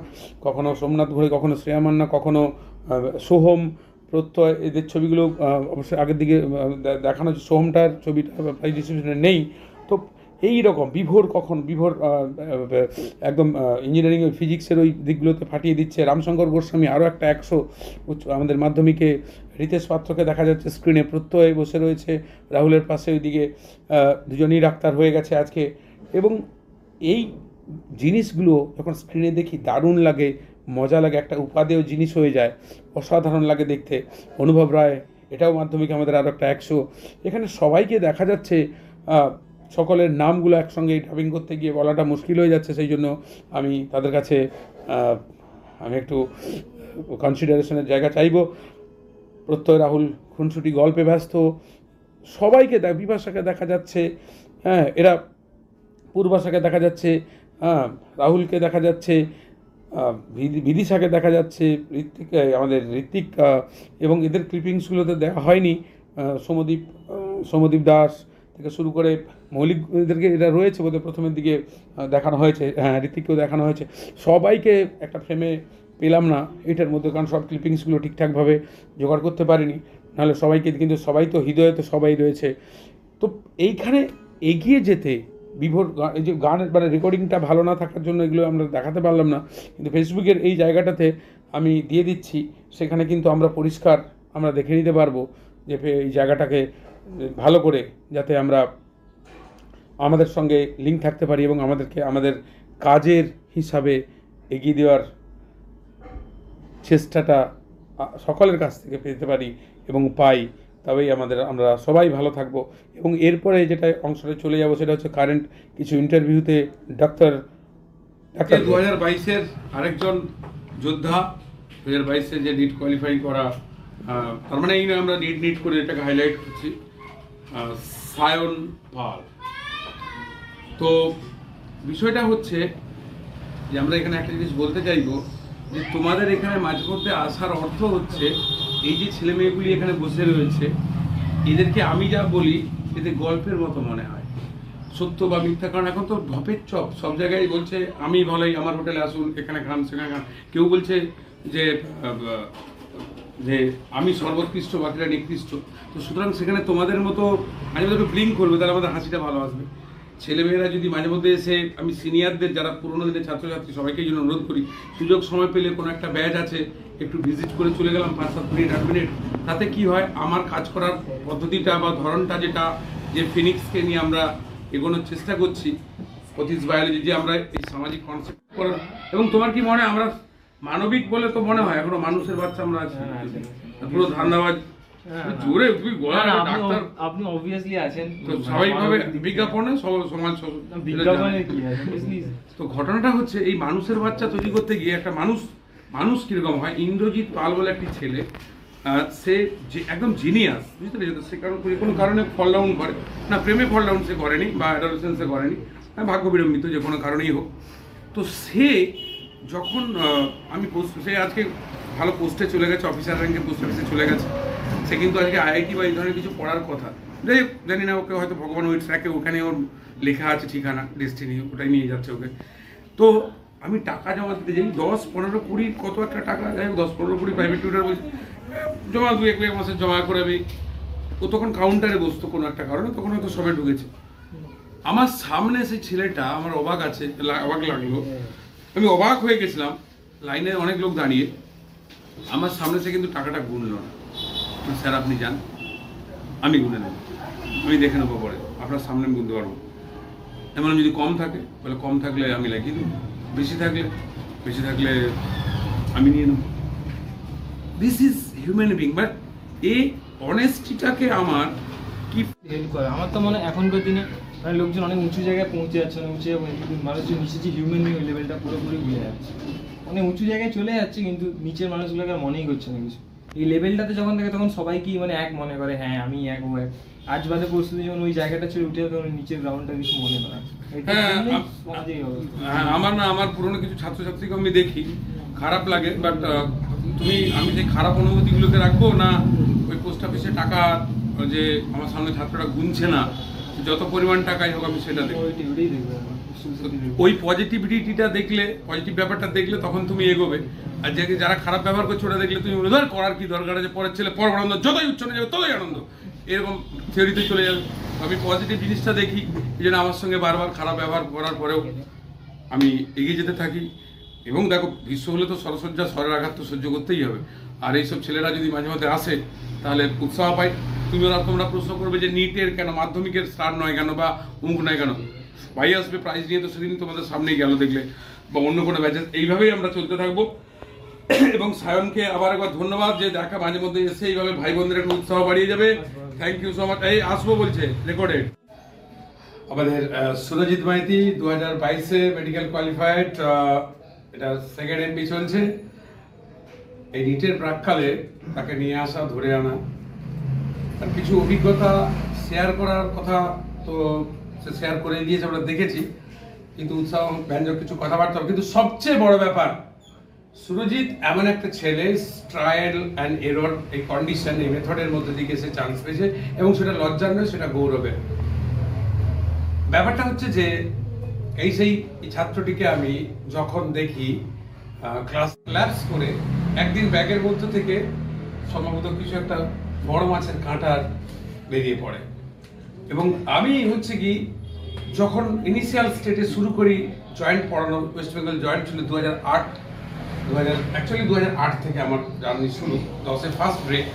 কখনো সোমনাথ ঘোড়াই, কখনো শ্রেয়া মান্না, কখনো সোহম, প্রত্যয়, এদের ছবিগুলো অবশ্যই আগের দিকে দেখানো হচ্ছে। সোহমটার ছবিটা প্রাইজ ডিস্ট্রিবিউশনে নেই। তো এই রকম বিভোর একদম ইঞ্জিনিয়ারিং ফিজিক্সের ওই দিকগুলোতে ফাটিয়ে দিচ্ছে। রামশঙ্কর গোস্বামী আরও একটা 100 আমাদের মাধ্যমিকে। রিতেশ পাত্রকে দেখা যাচ্ছে স্ক্রিনে, প্রত্যয় বসে রয়েছে রাহুলের পাশে, ওইদিকে দুজনেই ডাক্তার হয়ে গেছে আজকে। এবং এই জিনিসগুলো যখন স্ক্রিনে দেখি দারুণ লাগে, মজা লাগে, একটা উপাদেয় জিনিস হয়ে যায়, অসাধারণ লাগে দেখতে। অনুভব রায়, এটাও মাধ্যমিকে আমাদের আরও একটা 100। এখানে সবাইকে দেখা যাচ্ছে, সকলের নামগুলো একসঙ্গে ডাবিং করতে গিয়ে বলাটা মুশকিল হয়ে যাচ্ছে, সেই জন্য আমি তাদের কাছে আমি একটু কনসিডারেশনের জায়গা চাইবো। প্রত্যয় রাহুল খুনসুটি গল্পে ব্যস্ত, সবাইকে বিপাশাকে দেখা যাচ্ছে, হ্যাঁ এরা পূর্বাশাকে দেখা যাচ্ছে, হ্যাঁ রাহুলকে দেখা যাচ্ছে, বিদিশাকে দেখা যাচ্ছে, ঋত্বিক আমাদের ঋত্বিক এবং এদের ক্লিপিংসগুলোতে দেওয়া হয়নি। সৌম্যদীপ দাস থেকে শুরু করে মৌলিক এদেরকে এরা রয়েছে বোধহয় প্রথমের দিকে দেখানো হয়েছে, হ্যাঁ ঋত্বিককেও দেখানো হয়েছে। সবাইকে একটা ফ্রেমে পেলাম না এটার মধ্যে, কারণ সব ক্লিপিংসগুলো ঠিকঠাকভাবে জোগাড় করতে পারিনি, নাহলে সবাইকে, কিন্তু সবাই তো হৃদয়ে তো সবাই রয়েছে। তো এইখানে এগিয়ে যেতে বিভোর এই যে গানের মানে রেকর্ডিংটা ভালো না থাকার জন্য এগুলো আমরা দেখাতে পারলাম না, কিন্তু ফেসবুকের এই জায়গাটাতে আমি দিয়ে দিচ্ছি, সেখানে কিন্তু আমরা পরিষ্কার আমরা দেখে নিতে পারবো যে এই জায়গাটাকে ভালো করে যাতে আমরা আমাদের সঙ্গে লিঙ্ক থাকতে পারি এবং আমাদেরকে আমাদের কাজের হিসাবে এগিয়ে দেওয়ার চেষ্টাটা সকলের কাছ থেকে পেতে পারি এবং পাই, তবেই আমরা সবাই ভালো থাকবো। এবং এরপরে যেটা অংশটা চলে যাবো সেটা হচ্ছে কারেন্ট কিছু ইন্টারভিউতে ডাক্তার 2022-এর আরেকজন যোদ্ধা, 2022-এ যে নিট কোয়ালিফাই করা, তার মানে এই না আমরা নিট করে এটাকে হাইলাইট করছি, সায়ন পাল। তো বিষয়টা হচ্ছে যে আমরা এখানে একটা জিনিস বলতে চাইবো যে তোমাদের এখানে মাঝে মধ্যে আসার অর্থ হচ্ছে এই যে ছেলে মেয়েগুলি এখানে বসে রয়েছে এদেরকে আমি যা বলি এদের গল্পের মতো মনে হয়, সত্য বা মিথ্যা। কারণ এখন তো ঢপের চপ, সব জায়গায় বলছে আমি ভালোই, আমার হোটেলে আসুন, এখানে খান সেখানে খান। কেউ বলছে যে আমি সর্বোৎকৃষ্ট, বাকিরা নিকৃষ্ট। তো সুতরাং সেখানে তোমাদের মতো মাঝে মধ্যে ব্লিঙ্ক করবে, তাহলে আমাদের হাসিটা ভালো আসবে। ছেলেমেয়েরা যদি মাঝে মধ্যে এসে, আমি সিনিয়রদের যারা পুরোনো দিনের ছাত্রছাত্রী সবাইকে জন্য অনুরোধ করি, সুযোগ সময় পেলে কোনো একটা ব্যাচ আছে একটু ভিজিট করে চলে গেলাম 5-7 মিনিট 8 মিনিট, তাতে কি হয় আমার কাজ করার পদ্ধতিটা বা ধরনটা যেটা, যে ফিনিক্সকে নিয়ে আমরা এগোনোর চেষ্টা করছি, পথিস বায়োলজি, যে আমরা এই সামাজিক কনসেপ্ট করার, এবং তোমার কি মনে হয় আমরা মানবিক বলে তো মনে হয় এখনো মানুষের বাচ্চা আমরা আছি, পুরো ধান্দাবাজ জোরে তুই গলা ডাক্তার, আপনি অবভিয়াসলি আছেন তো স্বাভাবিকভাবে বিজ্ঞাপনে সমাজ বিজ্ঞাপনে কি আছে। তো ঘটনাটা হচ্ছে এই মানুষের বাচ্চা তৈরি করতে গিয়ে একটা মানুষ কিরকম হয়। ইন্দ্রজিৎ পাল বলে একটি ছেলে, সে একদম জিনিয়াস, বুঝতে পেরেছি। সে কারণ কোনো কারণে ফল ডাউন করে না, প্রেমে ফল ডাউন সে করেনি বা অ্যাডোলেসেন্সে করেনি, ভাগ্য বিড়ম্বিত যে কোনো কারণেই হোক। তো সে যখন সে আজকে ভালো পোস্টে চলে গেছে, অফিসার র্যাঙ্কের পোস্ট অফিসে চলে গেছে, সে কিন্তু আজকে আইআইটি বা এই ধরনের কিছু পড়ার কথা, যাই হোক জানি না, ওকে হয়তো ভগবান ওই ট্র্যাকে ওখানে ওর লেখা আছে ঠিকানা, ডেস্টিনি, ওটাই নিয়ে যাচ্ছে ওকে। তো আমি টাকা জমা দিতে যাই, 10-15-20 কত একটা টাকা, যাই হোক 10-15-20 প্রাইভেট টিউটার বলছি জমা, 2-1 মাসের জমা করে আমি, ও তখন কাউন্টারে বসতো কোনো একটা কারণে, তখন হয়তো সবাই ঢুকেছে। আমার সামনে সেই ছেলেটা, আমার অবাক লাগলো, আমি অবাক হয়ে গেছিলাম, লাইনে অনেক লোক দাঁড়িয়ে, আমার সামনে সে কিন্তু টাকাটা গুনলো না। স্যার আপনি যান, আমি গুনে নেব, আমি দেখে নেবো পরে, আপনার সামনে আমি গুনতে পারবো। এমন যদি কম থাকে বলে কম থাকলে আমি লাগিয়ে দেবো, বেশি থাকলে আমি নিয়ে নেব। This is human being. But এই অনেস্টিটাকে আমার কি হেল্প করে। আমার তো মনে হয় এখনকার দিনে মানে লোকজন অনেক উঁচু জায়গায় পৌঁছে যাচ্ছে, উঁচু মানুষজন নিচে যে হিউম্যান বিং লেভেলটা পুরোপুরি ভুলে যাচ্ছে, অনেক উঁচু জায়গায় চলে যাচ্ছে, কিন্তু নিচের মানুষগুলোকে আর মনেই করছে না কিছু। এই লেভেলটাতে যখন থাকে তখন সবাই কি মানে এক মনে করে, হ্যাঁ আমি এক, ও এক। আজ বাদে পরিস্থিতি যখন ওই জায়গাটা ছেড়ে উঠে তখন নিচের গ্রাউন্ডটা কিছু মনে করে। আমার পুরনো কিছু ছাত্রছাত্রীকে আমি দেখি, খারাপ লাগে। বাট আমি সেই খারাপ অনুভূতিগুলোকে রাখবো না ওই পোস্ট অফিসে টাকা, যে আমার সামনে ছাত্রটা গুনছে না, যত পরিমাণ টাকাই হোক আমি সেটা দেখবো। ওই পজিটিভিটিটা দেখলে, পজিটিভ ব্যাপারটা দেখলে তখন তুমি এগোবে। আর যারা খারাপ ব্যবহার করছে ওটা দেখলে তুমি ধর করার কি দরকার আছে, পরের ছেলে পর আনন্দ, যতই উচ্চ যাবে ততই আনন্দ, এরকম থিওরিতে চলে যাবে। আমি পজিটিভ জিনিসটা দেখি, এই জন্য আমার সঙ্গে বারবার খারাপ ব্যবহার করার পরেও আমি এগিয়ে যেতে থাকি। এবং দেখো, গ্রীষ্ম হলে তো সরসজ্জা, স্বরের আঘাত তো সহ্য করতেই হবে। আর এইসব ছেলেরা যদি মাঝে মধ্যে আসে তাহলে উৎসাহ পাই। তোমরা প্রশ্ন করবে যে নিটের কেন, মাধ্যমিকের স্টার নয় কেন, বা উমুক নয় কেন, ভাই আসবে প্রাইজ নিয়ে, তো সেদিন তোমাদের সামনেই গেল দেখলে, বা অন্য কোনো ব্যাচেস। এইভাবেই আমরা চলতে থাকবো। এবং সায়নকে আবার একবার ধন্যবাদ, যে দেখা মাঝে মধ্যে এসে এইভাবে ভাই বোনদের একটু উৎসাহ বাড়িয়ে যাবে। Thank you so much. এই আসবো বলছে রেকর্ডেড। আমাদের সুরজিৎ মাইতি 2022-এ মেডিকেল কোয়ালিফাইড, এটা সেকেন্ড এমবি চলছে। এই নিটের প্রাককালে তাকে নিয়ে আসা, ধরে আনা, আর কিছু অভিজ্ঞতা শেয়ার করার কথা তো সে শেয়ার করে দিয়েছে, আমরা দেখেছি, কিন্তু উৎসাহ ব্যঞ্জক কিছু কথাবার্তা। কিন্তু সবচেয়ে বড় ব্যাপার, সুরজিৎ এমন একটা ছেলে, ট্রায়াল অ্যান্ড এরর এই কন্ডিশন, এই মেথডের মধ্যে দিয়ে সে চান্স পেয়েছে, এবং সেটা লজ্জার নয়, সেটা গৌরবের। ব্যাপারটা হচ্ছে যে সেই ছাত্রটিকে আমি যখন দেখি ক্লাস ল্যাপস করে একদিন ব্যাগের মধ্যে থেকে সম্ভবত কিছু একটা বড় মাছের কাঁটার বেরিয়ে পড়ে, এবং আমি হচ্ছে কি যখন ইনিশিয়াল স্টেটে শুরু করি জয়েন্ট পড়ানো, ওয়েস্ট বেঙ্গল জয়েন্ট ছিল 2008 থেকে আমার জার্নি শুরু, 10-এ ফার্স্ট ব্রেক।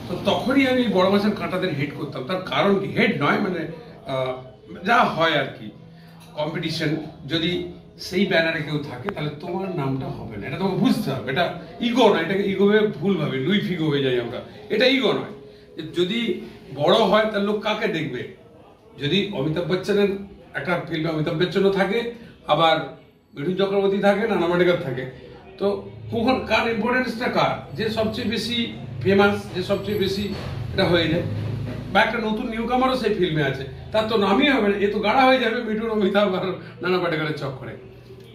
তো তখনই আমি বড় মাছের কাঁটাদের হেড করতাম। তার কারণ কি, হেড নয়, মানে যা হয় আর কি, কম্পিটিশন যদি সেই ব্যানারে কেউ থাকে তাহলে তোমার নামটা হবে না, এটা তোমাকে বুঝতে হবে। এটা ইগো নয়, এটাকে ইগো ভেবে ভুল ভাবে লুই ফিগো হয়ে যাই আমরা। এটা ইগো নয়। যদি বড় হয় তাহলে লোক কাকে দেখবে? যদি অমিতাভ বচ্চনের একটা ফিল্মে অমিতাভ বচ্চনও থাকে, আবার মিঠুন চক্রবর্তী থাকে, নানা পাটেকর থাকে, তো কখন কার ইম্পর্টেন্সটা কার? যে সবচেয়ে বেশি ফেমাস, যে সবচেয়ে বেশি এটা হয়ে যায়, বা একটা নতুন নিউ কামারও সেই ফিল্মে আছে, তার তো নামই হবে না, এ তো গাড়া হয়ে যাবে মিঠুন, অমিতাভ আর নানা পাটেকরের চক্করে।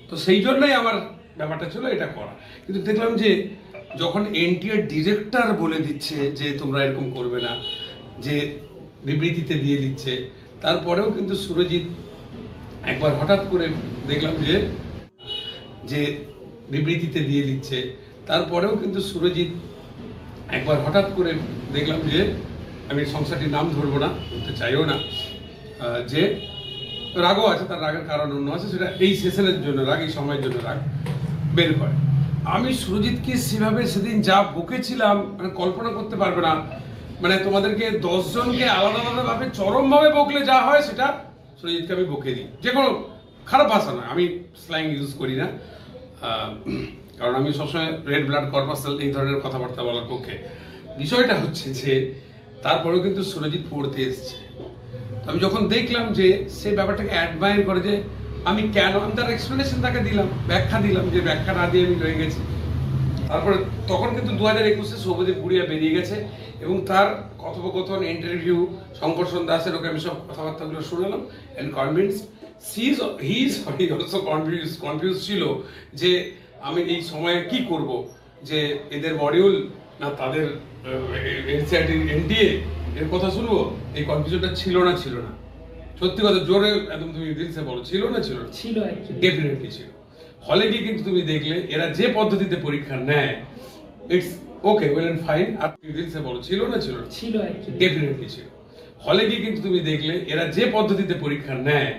তো সেই জন্যই আমার ব্যাপারটা ছিল এটা করা। কিন্তু দেখলাম যে যখন এনটিআর ডিরেক্টর বলে দিচ্ছে যে তোমরা এরকম করবে না, যে বিবৃতিতে দিয়ে দিচ্ছে, তারপরেও কিন্তু সুরজিৎ একবার হঠাৎ করে দেখলাম যে বিবৃতিতে দিয়ে দিচ্ছে, তারপরেও কিন্তু সুরজিৎ একবার হঠাৎ করে দেখলাম যে, আমি সংস্থাটির নাম ধরবো না, বলতে চাইও না, যে রাগও আছে, তার রাগের কারণ অন্য আছে, সেটা এই সেশনের জন্য রাগ, এই সময়ের জন্য রাগ বের করে। আমি সুরজিৎকে সেভাবে সেদিন যা বকেছিলাম, মানে কল্পনা করতে পারবে না। মানে তোমাদেরকে 10 জনকে আলাদা আলাদা ভাবে চরম ভাবে বকলে যা হয়, সেটা সুরজিৎকে আমি বকে দিই। যে কোনো খারাপ ভাষা নয়, আমি স্ল্যাং ইউজ করি না, কারণ আমি সবসময় রেড ব্লাড কর্পাসাল এই ধরনের কথাবার্তা বলার পক্ষে। বিষয়টা হচ্ছে যে তারপরেও কিন্তু সুরজিৎ পড়তে এসছে। আমি যখন দেখলাম যে সে ব্যাপারটাকে অ্যাডমায়ার করে, যে আমি কেন, আমি তার এক্সপ্লেনেশন তাকে দিলাম, ব্যাখ্যা দিলাম, যে ব্যাখ্যা না দিয়ে আমি রয়ে গেছি। তারপরে তখন কিন্তু 2021-এ সৌম্যদীপ গুড়িয়া বেরিয়ে গেছে, এবং তার কথোপকথন, ইন্টারভিউ, শঙ্কর্ষণ দাসের ওকে আমি সব কথাবার্তাগুলো শুনলাম, and convinced he is also confuse ছিল যে আমি এই সময়ে কি করব, যে এদের মডিউল না তাদের এনটিএ এর কথা শুনবো। এই কনফিউশনটা ছিল না সত্যি কথা, জোরে একদম তুমি দিলসে বলো, ছিল না? ডেফিনেটলি ছিল। হলে গিয়ে কিন্তু তুমি দেখলে এরা যে পদ্ধতিতে পরীক্ষা নেয়, it's okay, well and fine. আর তুমি দিলসে বলো, ছিল না? ডেফিনেটলি ছিল। হলে গিয়ে কিন্তু তুমি দেখলে এরা যে পদ্ধতিতে পরীক্ষা নেয়,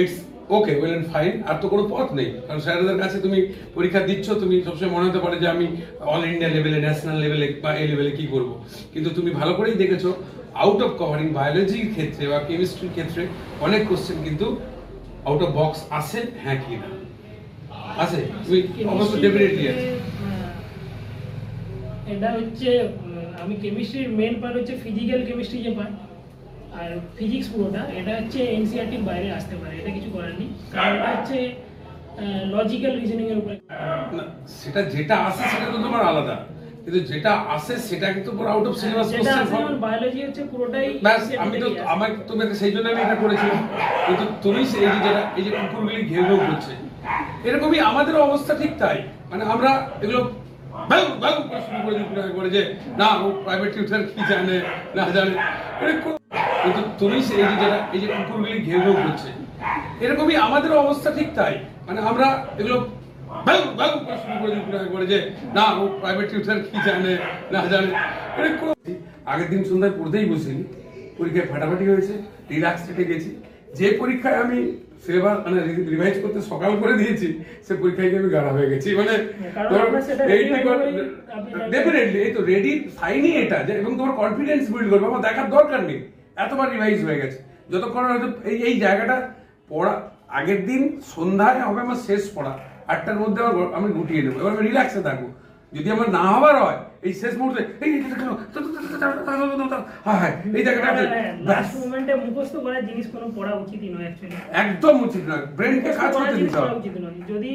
it's okay, well and fine. আর তো কোনো পথ নেই, কারণ স্যারদের কাছে তুমি পরীক্ষা দিচ্ছ, তুমি সবসময় মনে হতে পারে যে আমি অল ইন্ডিয়া লেভেলে, ন্যাশনাল লেভেলে বা এই লেভেলে কি করব, কিন্তু তুমি ভালো করেই দেখেছো আউট অফ কভারিং বায়োলজির ক্ষেত্রে বা কেমিস্ট্রির ক্ষেত্রে অনেক কোশ্চেন কিন্তু আউট অফ বক্স আসে, হ্যাঁ কি না আছে, তুমি অবশ্য ডেফিনেটলি আছে। এটা হচ্ছে আমি কেমিস্ট্রির মেন পার্ট হচ্ছে ফিজিক্যাল কেমিস্ট্রি যে পার্ট, আর ফিজিক্স পুরোটা এটা হচ্ছে এনসিইআরটির বাইরে আসতে পারে, এটা কিছু করার নেই, কারণ এটা হচ্ছে লজিক্যাল রিজনিং এর উপরে। সেটা যেটা আসে সেটা তো তোমার আলাদা, কিন্তু যেটা আসে সেটা কিন্তু পুরো আউট অফ সিলেবাস কোশ্চেন। যেমন বায়োলজি হচ্ছে পুরোটাই, আমি তো আমাকে তোমাকে সেই জন্য আমি এটা করেছিলাম। কিন্তু তুমি এই যে কুকুরগুলি ঘেউ ঘেউ করছে, এরকমই আমাদের অবস্থা ঠিক তাই। মানে আমরা এগুলো শুরু করে দিই একবারে, যে না ও প্রাইভেট টিউটর কি জানে না জানে, কিন্তু তুমি এই যে কুকুরগুলি ঘেউ ঘেউ করছে, এরকমই আমাদের অবস্থা ঠিক তাই। মানে আমরা এগুলো শুরু করে দিই একবারে, যে না ও প্রাইভেট টিউটর কি জানে না জানে। আগের দিন সন্ধ্যায় পড়তেই বসিনি, পরীক্ষায় ফাটাফাটি হয়েছে, রিল্যাক্স স্টেটে গেছি। যে পরীক্ষায় আমি সিলেবাস মানে রিভাইজ করতে সকাল করে দিয়েছি, সে পরীক্ষায় আমি গাড়া হয়ে গেছি। মানে ডেফিনেটলি এই তো রেডি সাইনই এটা, এবং তোমার কনফিডেন্স বিল্ড করবে, আমার দেখার দরকার নেই, এতবার রিভাইজ হয়ে গেছে। যতক্ষণ হয়তো এই জায়গাটা পড়া, আগের দিন সন্ধ্যায় হবে আমার শেষ পড়া, 8টার মধ্যে আমি গুটিয়ে নেবো, এবার আমি রিল্যাক্সে থাকবো। যদি আমার না হবার হয় এই শেষ মুহূর্তে এই মোমেন্টে মুখস্থ করার জিনিস কোনো পড়া উচিতই নয়, অ্যাকচুয়ালি একদম উচিত নয়, ব্রেনকে কাজ করতে দিতে হবে। উচিত নয়। যদি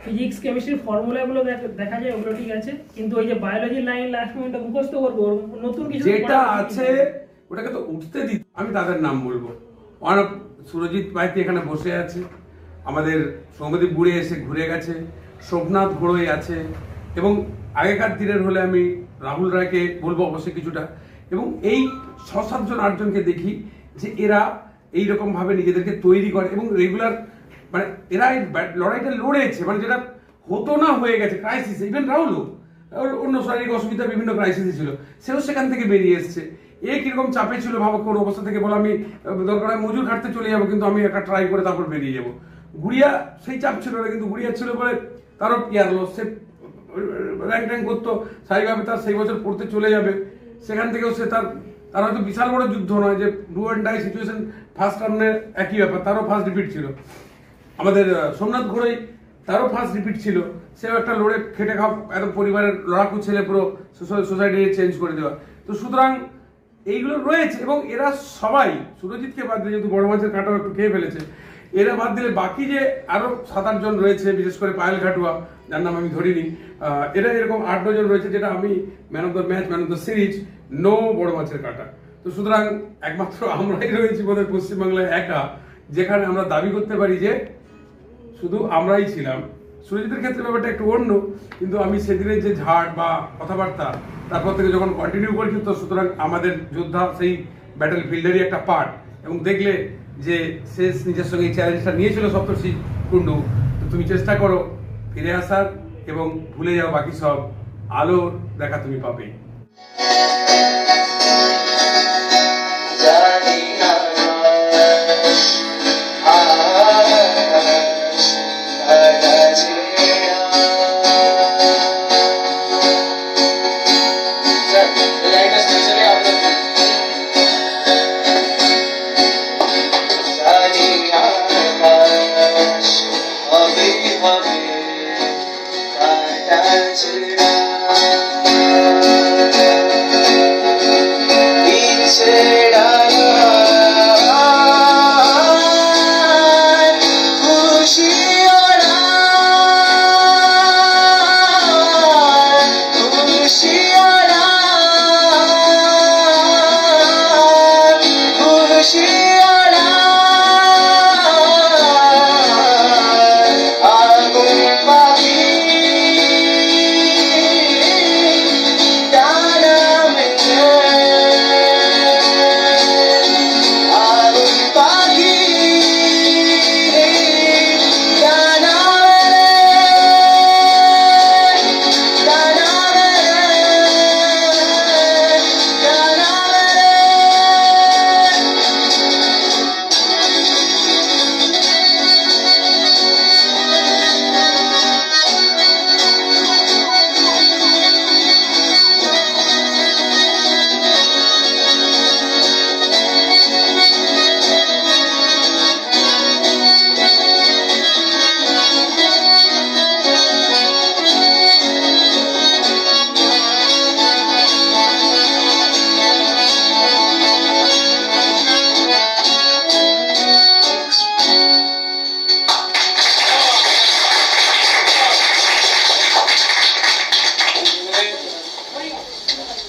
ফিজিক্স কেমিস্ট্রির ফর্মুলাগুলো দেখা যায়, ওগুলো ঠিক আছে, কিন্তু ওই যে বায়োলজি লাইন লাস্ট মোমেন্টে মুখস্থ করবো, ওর নতুন কিছু যেটা আছে ওটাকে তো উঠতে দিই। আমি তাদের নাম বলবো। অনেক সুরজিৎ মাইতি এখানে বসে আছে, আমাদের সৌম্যদীপ বুড়ে এসে ঘুরে গেছে, সোমনাথ ঘোড়ই আছে, এবং আগেকার দিনের হলে আমি রাহুল রায়কে বলবো অবশ্যই কিছুটা, এবং এই 6-7 8জনকে দেখি যে এরা এইরকম ভাবে নিজেদেরকে তৈরি করে এবং রেগুলার, মানে এরা এই লড়াইটা লড়েছে, মানে যেটা হতো না হয়ে গেছে ক্রাইসিস। ইভেন রাহুলও অন্য শারীরিক অসুবিধা বিভিন্ন ক্রাইসিসে ছিল, সেও সেখান থেকে বেরিয়ে এসছে। এ কিরকম চাপে ছিল ভাবো, কোন অবস্থা থেকে বলো আমি দরকার হয় মজুর খাটতে চলে যাবো, কিন্তু আমি একটা ট্রাই করে তারপর বেরিয়ে যাবো। গুড়িয়া সেই চাপ ছিল না, কিন্তু গুড়িয়া ছিল বলে তারও ইয়ার লো, সে র্যাঙ্ক করতো স্বাভাবিকভাবে, তার সেই বছর পড়তে চলে যাবে, সেখান থেকেও সে তার হয়তো বিশাল বড় যুদ্ধ নয় যে do and die situation, first রাউন্ডে একই ব্যাপার, তারও ফার্স্ট রিপিট ছিল। আমাদের সোমনাথ ঘোড়ই, তারও ফার্স্ট রিপিট ছিল, সেও একটা লড়ে খেটে খাওয়া একদম পরিবারের লড়াকু ছেলে, পুরো সোসাইটি চেঞ্জ করে দেওয়া। তো সুতরাং এইগুলো রয়েছে, এবং এরা সবাই সুরজিৎকে বাদ দিয়ে, যেহেতু বড় মাছের কাঁটাও একটু খেয়ে ফেলেছে, এরা বাদ দিলে বাকি যে আরো 7-8 জন রয়েছে, বিশেষ করে পায়েল ঘাটুয়া, যার নাম আমি ধরিনি, এরা এরকম 8-9 জন রয়েছে, যেটা আমি man of the match, man of the series, no বড় মাছের কাঁটা। তো সুতরাং একমাত্র আমরাই রয়েছি বোধহয় পশ্চিমবাংলায় একা, যেখানে আমরা দাবি করতে পারি যে শুধু আমরাই ছিলাম। সুরজিতের ক্ষেত্রে ব্যাপারটা একটু অন্য, কিন্তু আমি সেদিনের যে ঝাড় বা কথাবার্তা তারপর থেকে যখন কন্টিনিউ করেছি, তো সুতরাং আমাদের যোদ্ধা সেই ব্যাটেল ফিল্ডেরই একটা পার্ট। এবং দেখলে যে শেষ নিজের সঙ্গে এই চ্যালেঞ্জটা নিয়েছিল সপ্তর্ষি কুণ্ডু, তো তুমি চেষ্টা করো ফিরে আসার এবং ভুলে যাও বাকি সব, আলোর দেখা তুমি পাবে।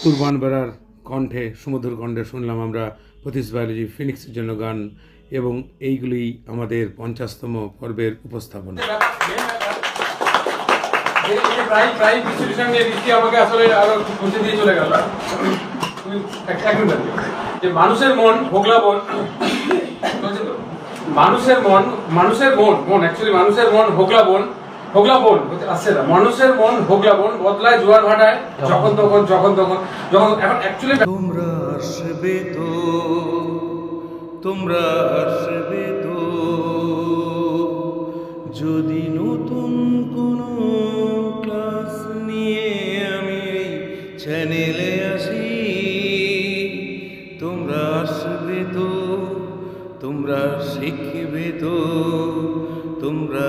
তুরবান বেড়ার কণ্ঠে, সুমধুর কণ্ঠে শুনলাম আমরা পঁচিশ বায়োলজি ফিনিক্সের জন্য গান, এবং এইগুলি আমাদের 50তম পর্বের উপস্থাপনা। প্রায় বিশ্লেষণ নিয়ে বৃষ্টি আমাকে আসলে আরো পৌঁছে দিয়ে চলে গেল। যে মানুষের মন ভোগলা বন, মানুষের মন অ্যাকচুয়ালি মানুষের মন ভোগলা বন আসছে না, মানুষের মন ভোগলা বন বদলায় জোয়ার ভাটায় যখন তখন এখন অ্যাকচুয়ালি তোমরা আসবে তো যদি নতুন কোনো ক্লাস নিয়ে আমি চ্যানেলে আসি, তোমরা আসবে তো, তোমরা শিখবে তো, তোমরা